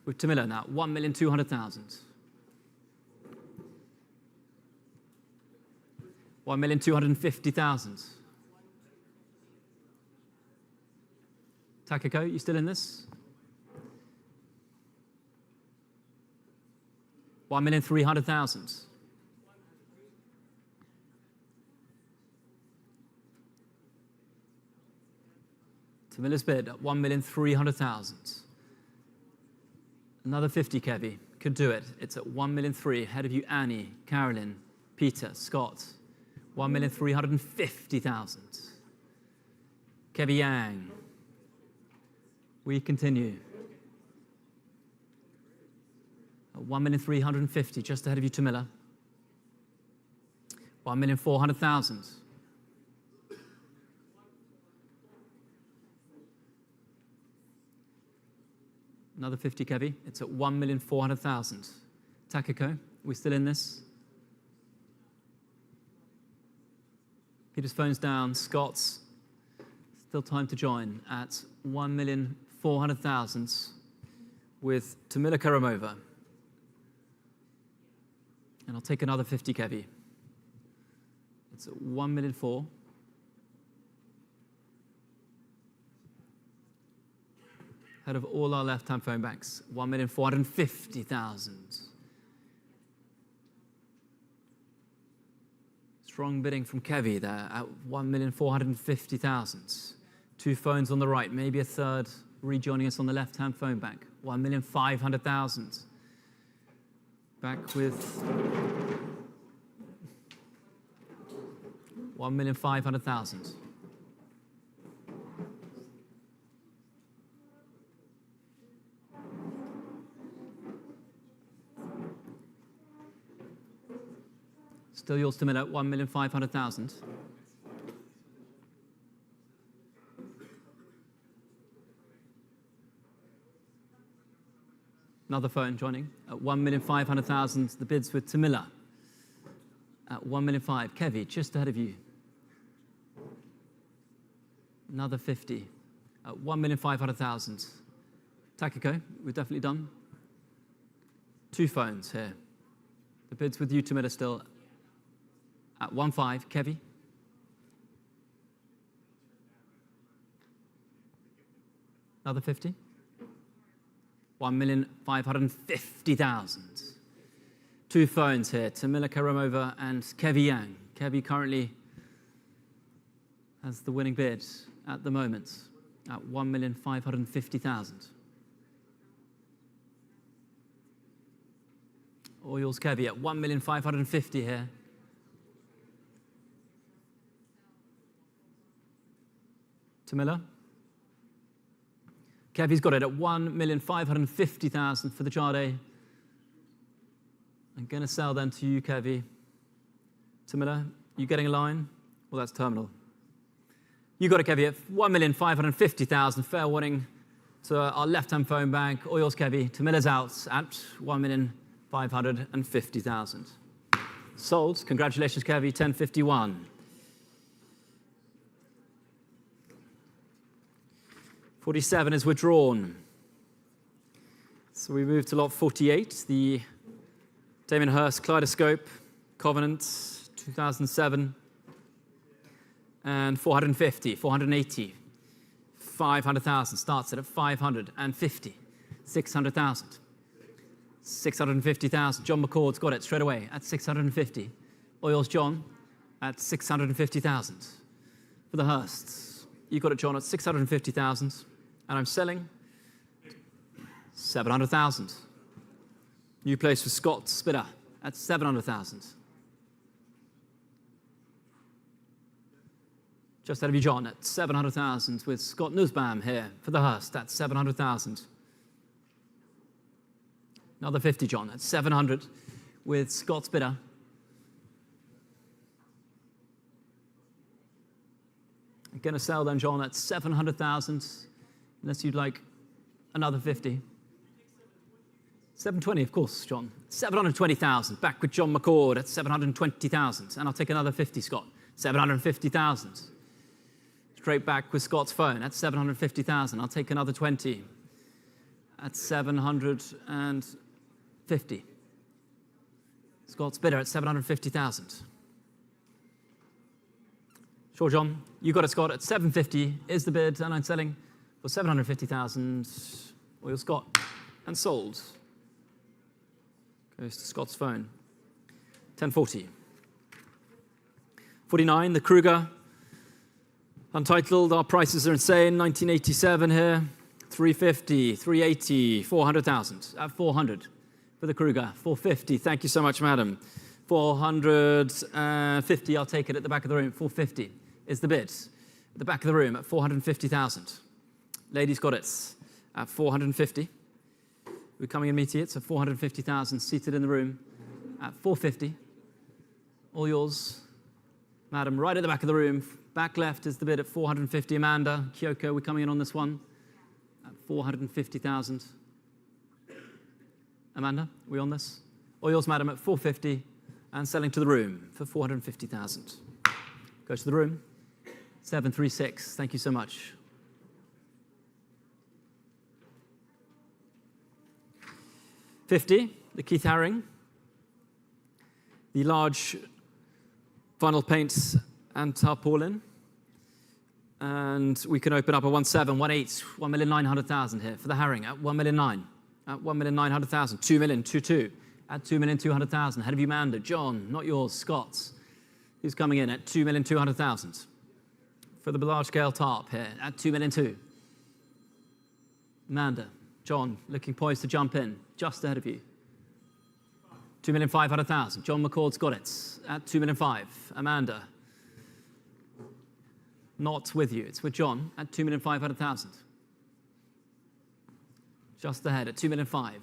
With Tamila now, 1,200,000. 1,250,000. Takako, you still in this? 1,300,000. Tamila's bid at 1,300,000. Another 50, Kevy. could do it. It's at 1,003,000. Ahead of you, Annie, Carolyn, Peter, Scott. 1,350,000. Kevin Yang. We continue. At 1,350,000, just ahead of you, Tamila. 1,400,000. Another 50, Kevi. It's at 1,400,000. Takako, we still in this? Peter's phone's down. Scott's still time to join at 1,400,000 with Tamila Karamova. And I'll take another 50, Kevi. It's at 1,400,000. Head of all our left-hand phone banks, 1,450,000. Strong bidding from Kevi there at 1,450,000. Two phones on the right, maybe a third rejoining us on the left-hand phone bank, 1,500,000. Back with 1,500,000. Still yours to minute, 1,500,000. Another phone joining at 1,500,000. The bids with Tamila at 1,500,000. Kevi, just ahead of you. Another 50 at 1,500,000. Takako, we're definitely done. Two phones here. The bids with you, Tamila, still at 1,500,000. Kevi. Another 50. 1,550,000. Two phones here, Tamila Karamova and Kevi Yang. Kevi currently has the winning bid at the moment at 1,550,000. All yours, Kevi, at 1,550,000 here. Tamila. Kevi's got it at 1,550,000 for the Jade. I'm going to sell then to you, Kevi. Tamila, you getting a line? Well, that's terminal. You got it, Kevi, at 1,550,000. Fair warning to our left-hand phone bank. All yours, Kevi. Tamila's out at 1,550,000. Sold. Congratulations, Kevi. 1051. 47 is withdrawn. So we move to lot 48, the Damien Hirst Kaleidoscope, Covenant, 2007, and 450, 480, 500,000, starts it at 550, 600,000, 650,000. John McCord's got it straight away at 650. Oils John at 650,000. For the Hirsts, you got it, John, at 650,000. And I'm selling 700,000. New place for Scott Spitter at 700,000. Just ahead of you, John, at 700,000 with Scott Nussbaum here for the Hirst at 700,000. Another 50, John, at 700 with Scott Spitter. I'm going to sell then, John, at 700,000. Unless you'd like another 50. 720, of course, John. 720,000. Back with John McCord at 720,000. And I'll take another 50, Scott. 750,000. Straight back with Scott's phone at 750,000. I'll take another 20 at 750. Scott's bidder at 750,000. Sure, John. You got it, Scott, at 750 is the bid, and I'm selling for 750,000, Oil Scott, and sold. Goes to Scott's phone. 1040. 49, the Kruger. Untitled, our prices are insane. 1987 here. 350, 380, 400,000. At 400. For the Kruger, 450. Thank you so much, madam. 450, I'll take it at the back of the room. 450 is the bid. At the back of the room at 450,000. Ladies got it at 450. We're coming immediate, so 450,000 seated in the room at 450. All yours. Madam, right at the back of the room. Back left is the bid at 450. Amanda, Kyoko, we're coming in on this one at 450,000. Amanda, we on this? All yours, madam, at 450 and selling to the room for 450,000. Go to the room. 736. Thank you so much. $50, the Keith Haring. The large vinyl paints and tarpaulin. And we can open up a 17, 18, 1,900,000 here for the Haring at 1,900,000. At 1,900,000, 2,222,000. At 2,200,000. Ahead of you, Amanda. John, not yours. Scott's. Who's coming in at 2,200,000 for the large scale tarp here at 2,200,000. Amanda, John, looking poised to jump in, just ahead of you. 2,500,000. John McCord's got it at 2,500,000. Amanda, not with you. It's with John at 2,500,000. Just ahead at 2,500,000.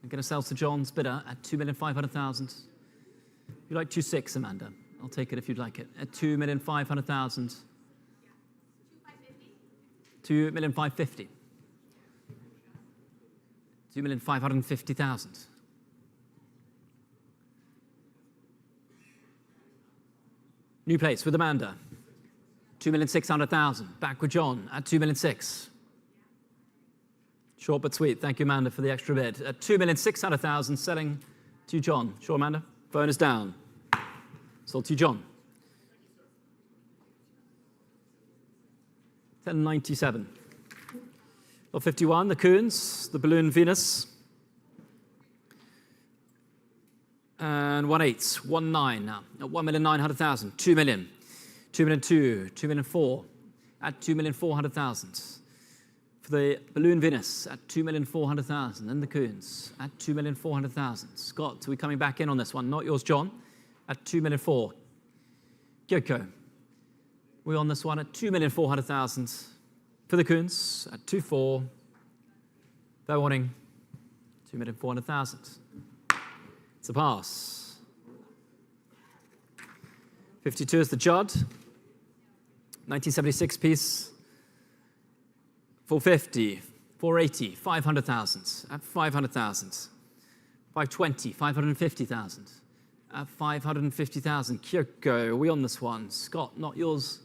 I'm going to sell to John's bidder at 2,500,000. You like 2,600,000, Amanda? I'll take it if you'd like it. At 2,500,000. 2,550,000. 2,550,000. New place with Amanda. 2,600,000. Back with John at 2,600,000. Short but sweet. Thank you, Amanda, for the extra bid. At 2,600,000, selling to John. Sure, Amanda? Phone is down. Sold to John. 1097. Lot 51, the Coons, the Balloon Venus. And 18, 19 now. At 1,900,000, 2 million. 2,200,000, 2,400,000. At 2,400,000. For the Balloon Venus at 2,400,000, and the Coons at 2,400,000. Scott, are we coming back in on this one? Not yours, John, at 2,400,000. Kyoko, we're on this one at 2,400,000. For the Coons at 2,400,000. They're wanting 2,400,000. It's a pass. 52 is the Judd, 1976 piece. 450, 480, 500,000 at 500,000. 520, 550,000 at 550,000. Kyoko, are we on this one? Scott, not yours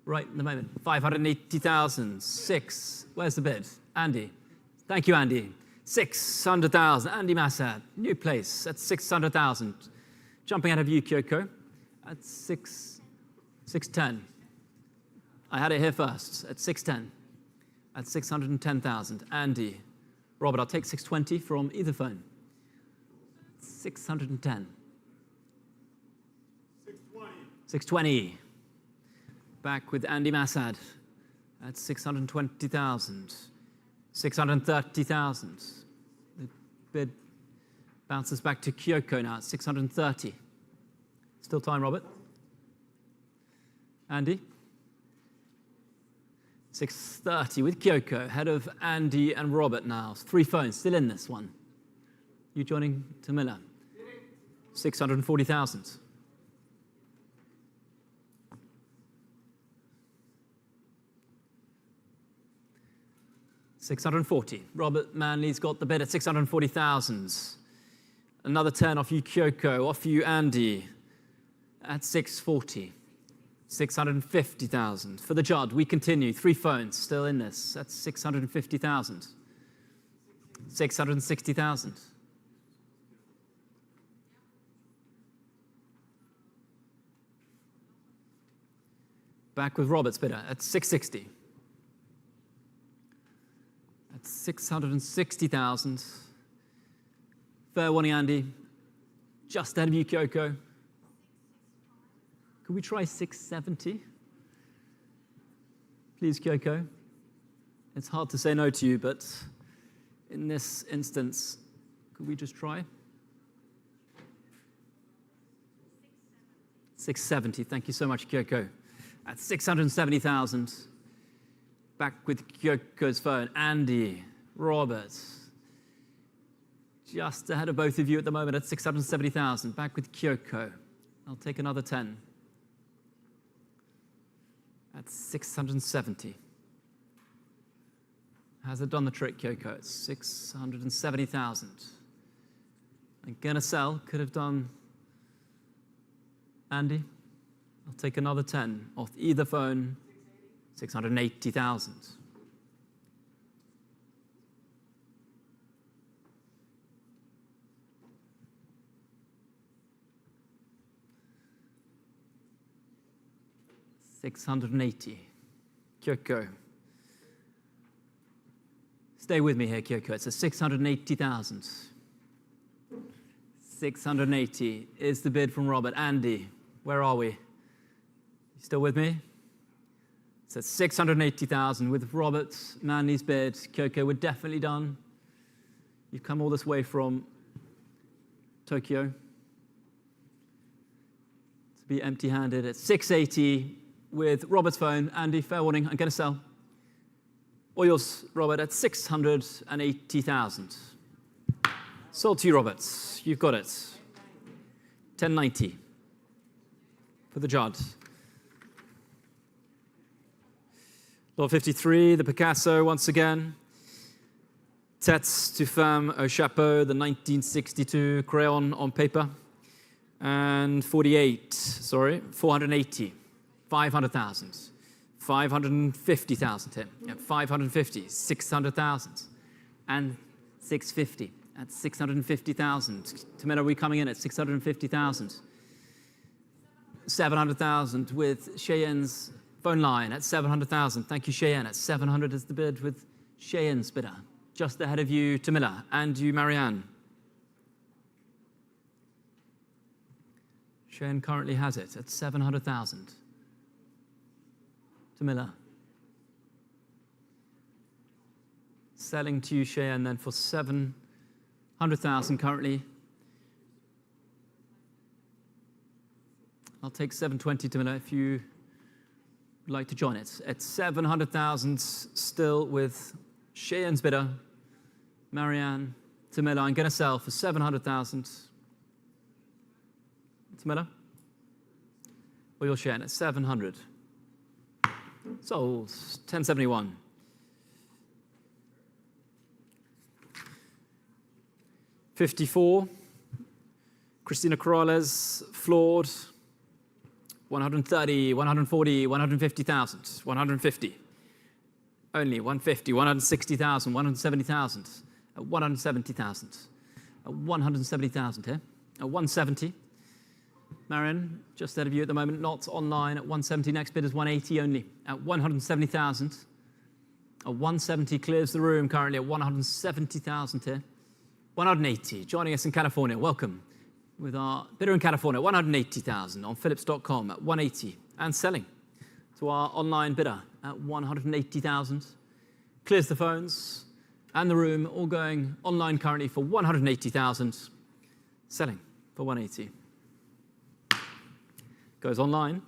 right in the moment. 580,000. 6. Where's the bid? Andy. Thank you, Andy. 600,000. Andy Massad, new place at 600,000. Jumping out of you, Kyoko, at 610. I had it here first at 610. At 610,000. Andy. Robert, I'll take 620 from either phone. 610. 620. 620. Back with Andy Massad at 620,000. 630,000. The bid bounces back to Kyoko now at 630. Still time, Robert. Andy. 630 with Kyoko, ahead of Andy and Robert now. 3 phones, still in this one. You joining Tamila? 640,000. 640. Robert Manley's got the bid at 640,000. Another 10 off you, Kyoko. Off you, Andy, at 640. 650,000. For the Judd, we continue. 3 phones still in this. That's 650,000. 660,000. Back with Robert's bidder at 660. At 660,000. Fair warning, Andy. Just ahead of you, Kyoko. Could we try 670? Please, Kyoko. It's hard to say no to you, but in this instance, Could we just try? 670. Thank you so much, Kyoko. At 670,000. Back with Kyoko's phone. Andy, Robert. Just ahead of both of you at the moment at 670,000. Back with Kyoko. I'll take another 10. At 670. Has it done the trick, Kyoko? It's 670,000. I'm gonna sell. Could have done. Andy, I'll take another 10 off either phone. 680,000. $680. Kyoko. Stay with me here, Kyoko. It's a 680,000. 680 is the bid from Robert. Andy, where are we? You still with me? It's at 680,000 with Robert's Manley's bid. Kyoko, we're definitely done. You've come all this way from Tokyo to be empty-handed at 680 with Robert's phone. Andy, fair warning, I'm going to sell. Or yours, Robert, at 680,000. Sold to you, Roberts. You've got it. 1090 for the Judd. Lot 53, the Picasso once again. Têtes de femme au chapeau, the 1962 crayon on paper. And 480, 500,000. 550,000 here. Yeah, 550, 600,000. And 650 at 650,000. Tamila, are we coming in at 650,000? 700,000 with Cheyenne's phone line at 700,000. Thank you, Cheyenne. At 700 is the bid with Cheyenne's bidder. Just ahead of you, Tamila, and you, Marianne. Cheyenne currently has it at 700,000. Tamila. Selling to you, Cheyenne, then for 700,000 currently. I'll take 720, Tamila, if you would like to join it. At 700,000, still with Cheyenne's bidder, Marianne, Tamila. I'm going to sell for 700,000. Tamila? Or your Cheyenne at 700. Sold. 1071. $54. Christina Corrales, flawed. 130, 140, 150,000. 150. Only 150, 160,000, 170,000. 170,000. 170,000 here. 170. Marion, just ahead of you at the moment, not online at 170. Next bid is 180 only at 170,000. 170 clears the room currently at 170,000 here. 180, joining us in California. Welcome with our bidder in California, 180,000 on Philips.com at 180 and selling to our online bidder at 180,000. Clears the phones and the room, all going online currently for 180,000. Selling for 180. Goes online.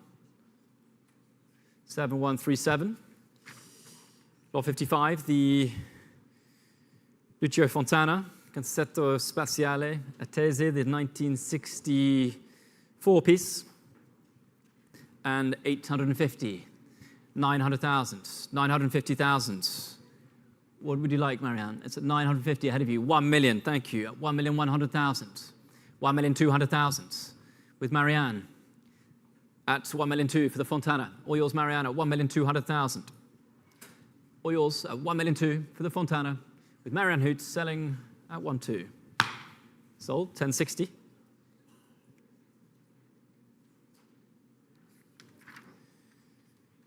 7137. Lot 55, the Lucio Fontana, Concerto Spaziale Attese, the 1964 piece. And 850. 900,000. 950,000. What would you like, Marianne? It's at 950 ahead of you. 1 million, thank you. At 1,100,000. 1,200,000 with Marianne. At 1,200,000 for the Fontana. All yours, Marianne, at 1,200,000. All yours at 1,200,000 for the Fontana, with Marianne Hoot selling at 1,200,000. Sold, 1060.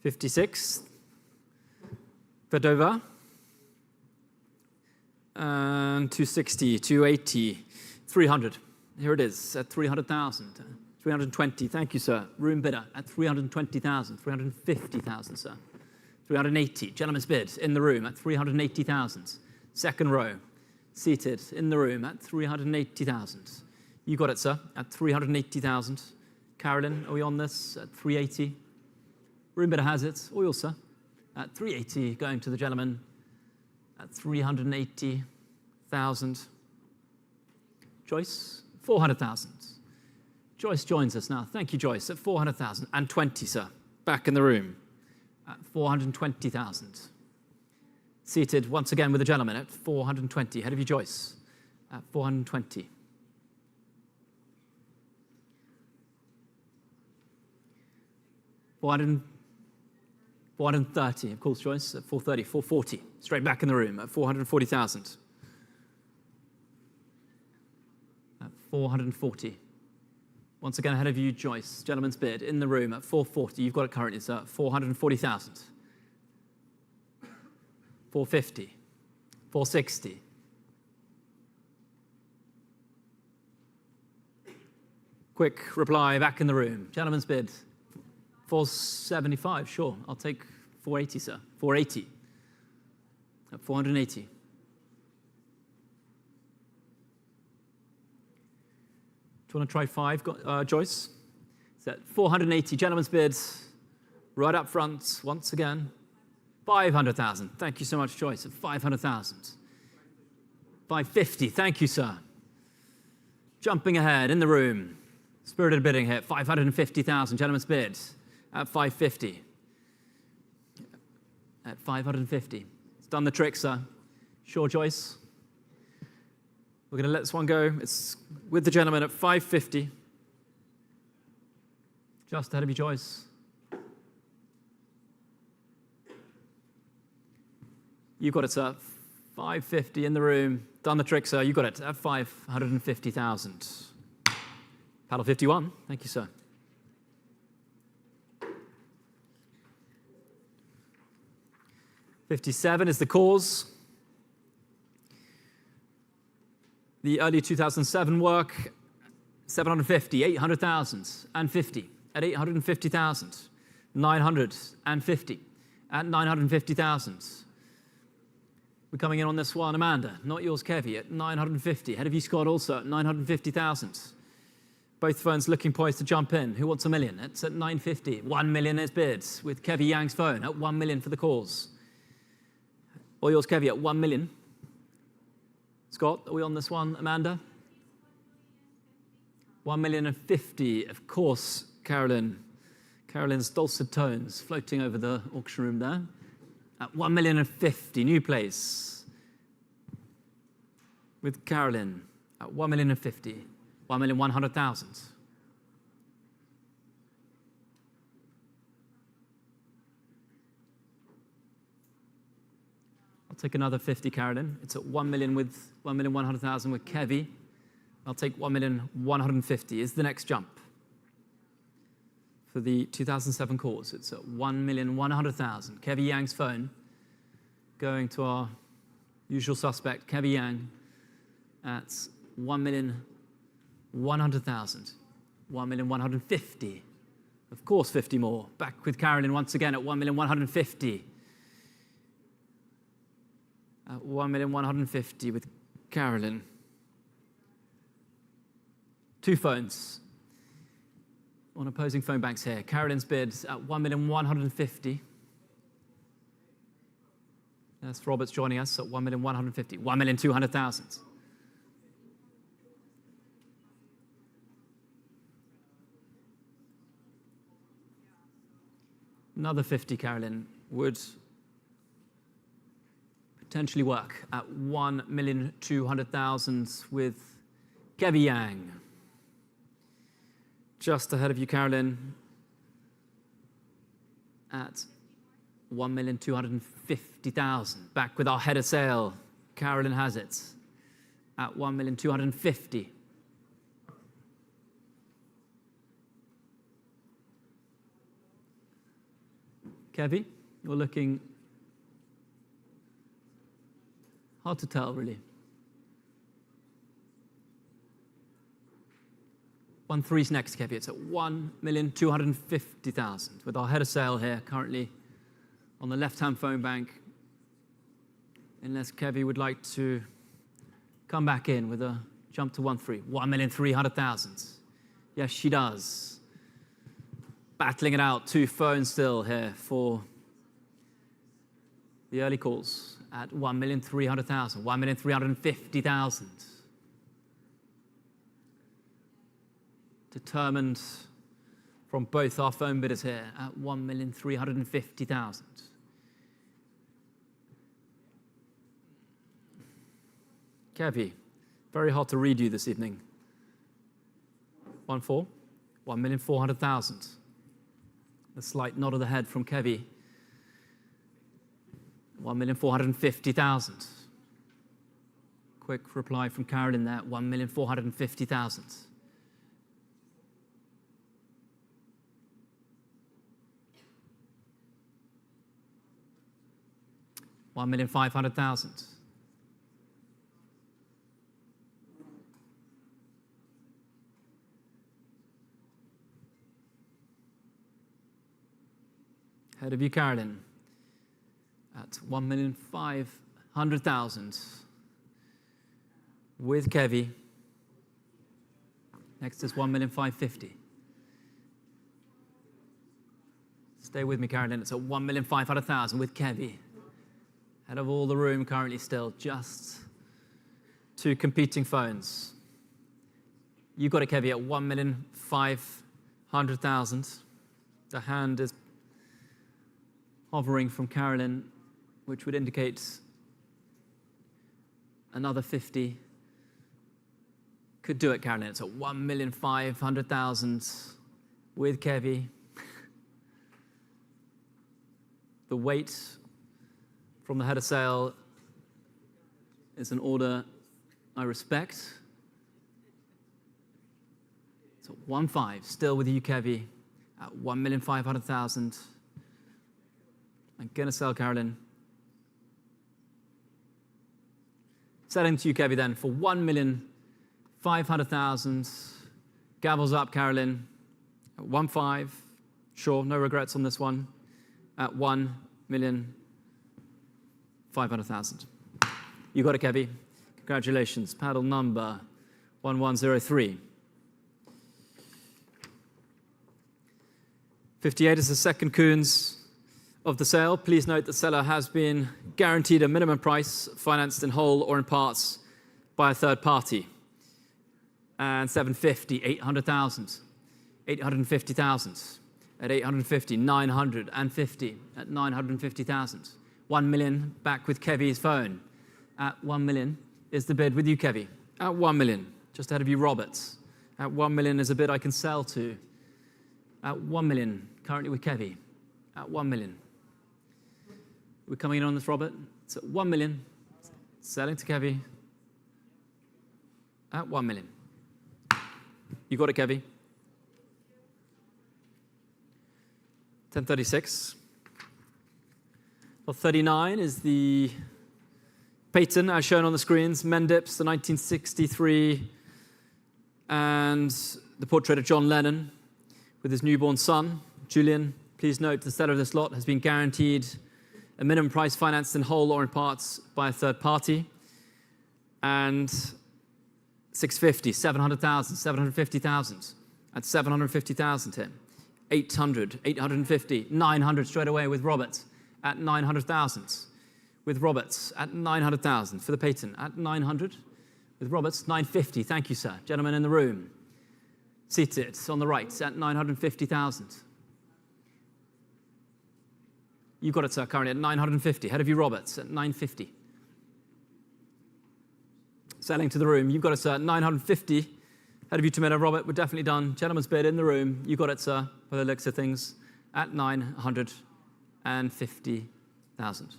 $56. Vedova. And 260, 280, 300. Here it is at 300,000. 320, thank you, sir. Room bidder at 320,000, 350,000, sir. 380, gentleman's bid in the room at 380,000. Second row, seated in the room at 380,000. You got it, sir, at 380,000. Carolyn, are we on this at 380? Room bidder has it. All yours, sir. At 380, going to the gentleman at 380,000. Joyce, 400,000. Joyce joins us now. Thank you, Joyce, at 400,000. And 20, sir, back in the room at 420,000. Seated once again with the gentleman at 420. Ahead of you, Joyce, at 420. $430, of course, Joyce, at 430, 440. Straight back in the room at 440,000. At 440. Once again, ahead of you, Joyce, gentleman's bid, in the room at 440. You've got it currently, sir, at 440,000. 450. 460. Quick reply back in the room. Gentleman's bid. 475, sure. I'll take 480, sir. 480. At 480. Do you want to try 5, Joyce? It's at 480. Gentleman's bid. Right up front, once again. 500,000. Thank you so much, Joyce. At 500,000. 550. Thank you, sir. Jumping ahead in the room. Spirited bidding here. 550,000. Gentleman's bid. At 550. At 550. It's done the trick, sir. Sure, Joyce? We're going to let this one go. It's with the gentleman at 550. Just ahead of you, Joyce. You've got it, sir. 550 in the room. Done the trick, sir. You got it at 550,000. Paddle 51. Thank you, sir. $57 is the cause. The early 2007 work, 750, 800,000, and 50 at 850,000, 950 at 950,000. We're coming in on this one, Amanda, not yours, Kevy, at 950. Ahead of you, Scott, also at 950,000. Both phones looking poised to jump in. Who wants $1 million? It's at 950. 1 million is bids with Kevy Yang's phone at 1 million for the cause. All yours, Kevy, at 1 million. Scott, are we on this one, Amanda? 1,050,000, of course, Carolyn. Carolyn's dulcet tones floating over the auction room there. At 1,050,000, new place. With Carolyn at 1,050,000, 1,100,000. I'll take another 50, Carolyn. It's at 1 million with 1,100,000 with Kevy. I'll take 1,150,000 is the next jump for the 2007 cause. It's at 1,100,000. Kevy Yang's phone going to our usual suspect, Kevy Yang, at 1,100,000. 1,150,000. Of course, 50 more. Back with Carolyn once again at 1,150,000. At 1,150,000 with Carolyn. Two phones on opposing phone banks here. Carolyn's bid at 1,150,000. That's Robert's joining us at 1,150,000. 1,200,000. Another 50, Carolyn, would potentially work at 1,200,000 with Kevy Yang. Just ahead of you, Carolyn, at 1,250,000. Back with our head of sale. Carolyn has it at 1,250,000. Kevy, you're looking hard to tell, really. 1.3's next, Kevy. It's at 1,250,000 with our head of sale here currently on the left-hand phone bank. Unless Kevy would like to come back in with a jump to 1.3. 1,300,000. Yes, she does. Battling it out. 2 phones still here for the early calls at 1,300,000, 1,350,000. Determined from both our phone bidders here at 1,350,000. Kevi, very hard to read you this evening. 1.4, 1,400,000. A slight nod of the head from Kevi. 1,450,000. Quick reply from Carolyn there, 1,450,000. $1,500,000. Ahead of you, Carolyn, at 1,500,000 with Kevi. Next is 1,550,000. Stay with me, Carolyn. It's at 1,500,000 with Kevi. Head of all the room currently still, just 2 competing phones. You got a Kevi at 1,500,000. The hand is hovering from Carolyn, which would indicate another 50. Could do it, Carolyn. It's at 1,500,000 with Kevi. The weight from the head of sale is an order I respect. It's at 1.5, still with you, Kevi, at 1,500,000. I'm gonna sell, Carolyn. Selling to you, Kevi, then, for 1,500,000. Gavels up, Carolyn, at 1.5. Sure, no regrets on this one. At 1,500,000. You got it, Kevi. Congratulations. Paddle number 1103. 58 is the second Coons of the sale. Please note the seller has been guaranteed a minimum price, financed in whole or in parts by a third party. And 750, 800,000, 850,000. At 850, 950, at 950,000. 1 million back with Kevi's phone. At 1 million is the bid with you, Kevi. At 1 million, just ahead of you, Roberts. At 1 million is a bid I can sell to. At 1 million, currently with Kevi. At 1 million. We're coming in on this, Robert. It's at 1 million, selling to Kevi. At 1 million. You got it, Kevi. 1036. Well, 39 is the Peyton, as shown on the screens. Mendips, the 1963, and the portrait of John Lennon with his newborn son, Julian. Please note the seller of this lot has been guaranteed a minimum price financed in whole or in parts by a third party. And 650, 700,000, 750,000. At 750,000 here. 800, 850, 900 straight away with Roberts at 900,000. With Roberts at 900,000 for the Peyton at 900. With Roberts, 950. Thank you, sir. Gentlemen in the room. Seated on the right at 950,000. You got it, sir, currently at 950. Head of you, Roberts, at 950. Selling to the room. You've got it, sir, at 950. Head of you, Tamina. Robert, we're definitely done. Gentleman's bid in the room. You got it, sir, by the looks of things, at 950,000.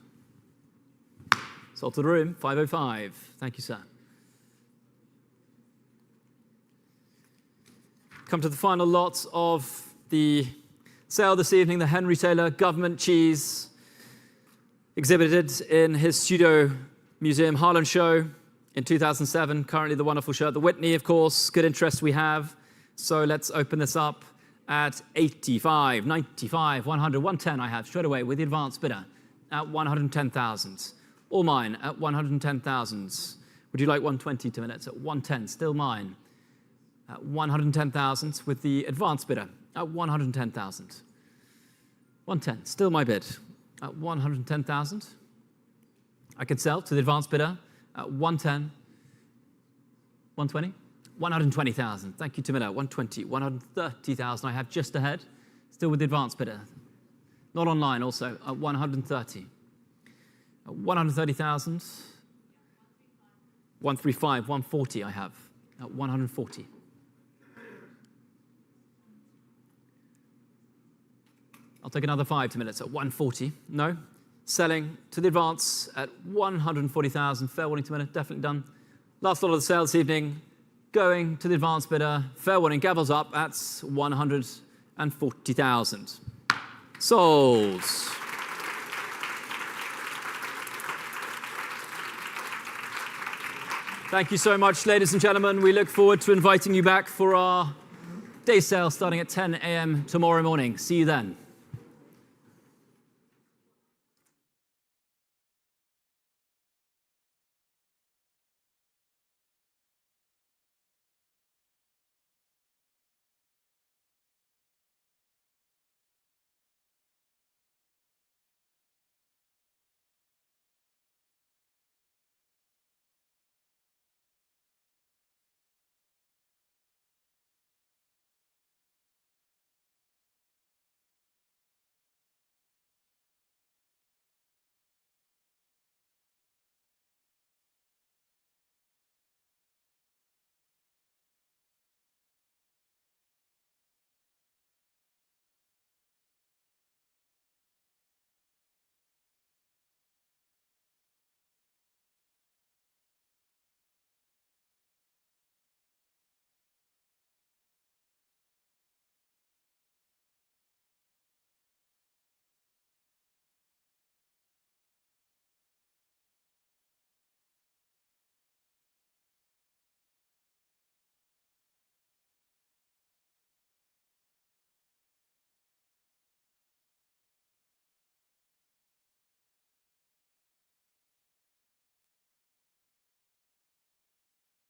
Sold to the room, 505. Thank you, sir. Come to the final lot of the sale this evening, the Henry Taylor Government Cheese, exhibited in his studio museum Harlem show in 2007. Currently the wonderful show at the Whitney, of course. Good interest we have. So let's open this up at 85, 95, 100, 110 I have straight away with the advanced bidder at 110,000. All mine at 110,000 Would you like 120 to minutes at 110? Still mine. At 110,000 with the advanced bidder at 110,000. 110, still my bid. At 110,000. I could sell to the advanced bidder at 110. 120? 120,000. Thank you, Tamila. 120. 130,000 I have just ahead. Still with the advanced bidder. Not online also at 130. At 130,000. 135, 140 I have at 140. I'll take another 5 minutes at 140. No. Selling to the advance at 140,000. Fair warning to minute, definitely done. Last lot of the sale this evening. Going to the advance bidder. Fair warning, gavels up at 140,000. Sold. Thank you so much, ladies and gentlemen. We look forward to inviting you back for our day sale starting at 10 a.m. tomorrow morning. See you then.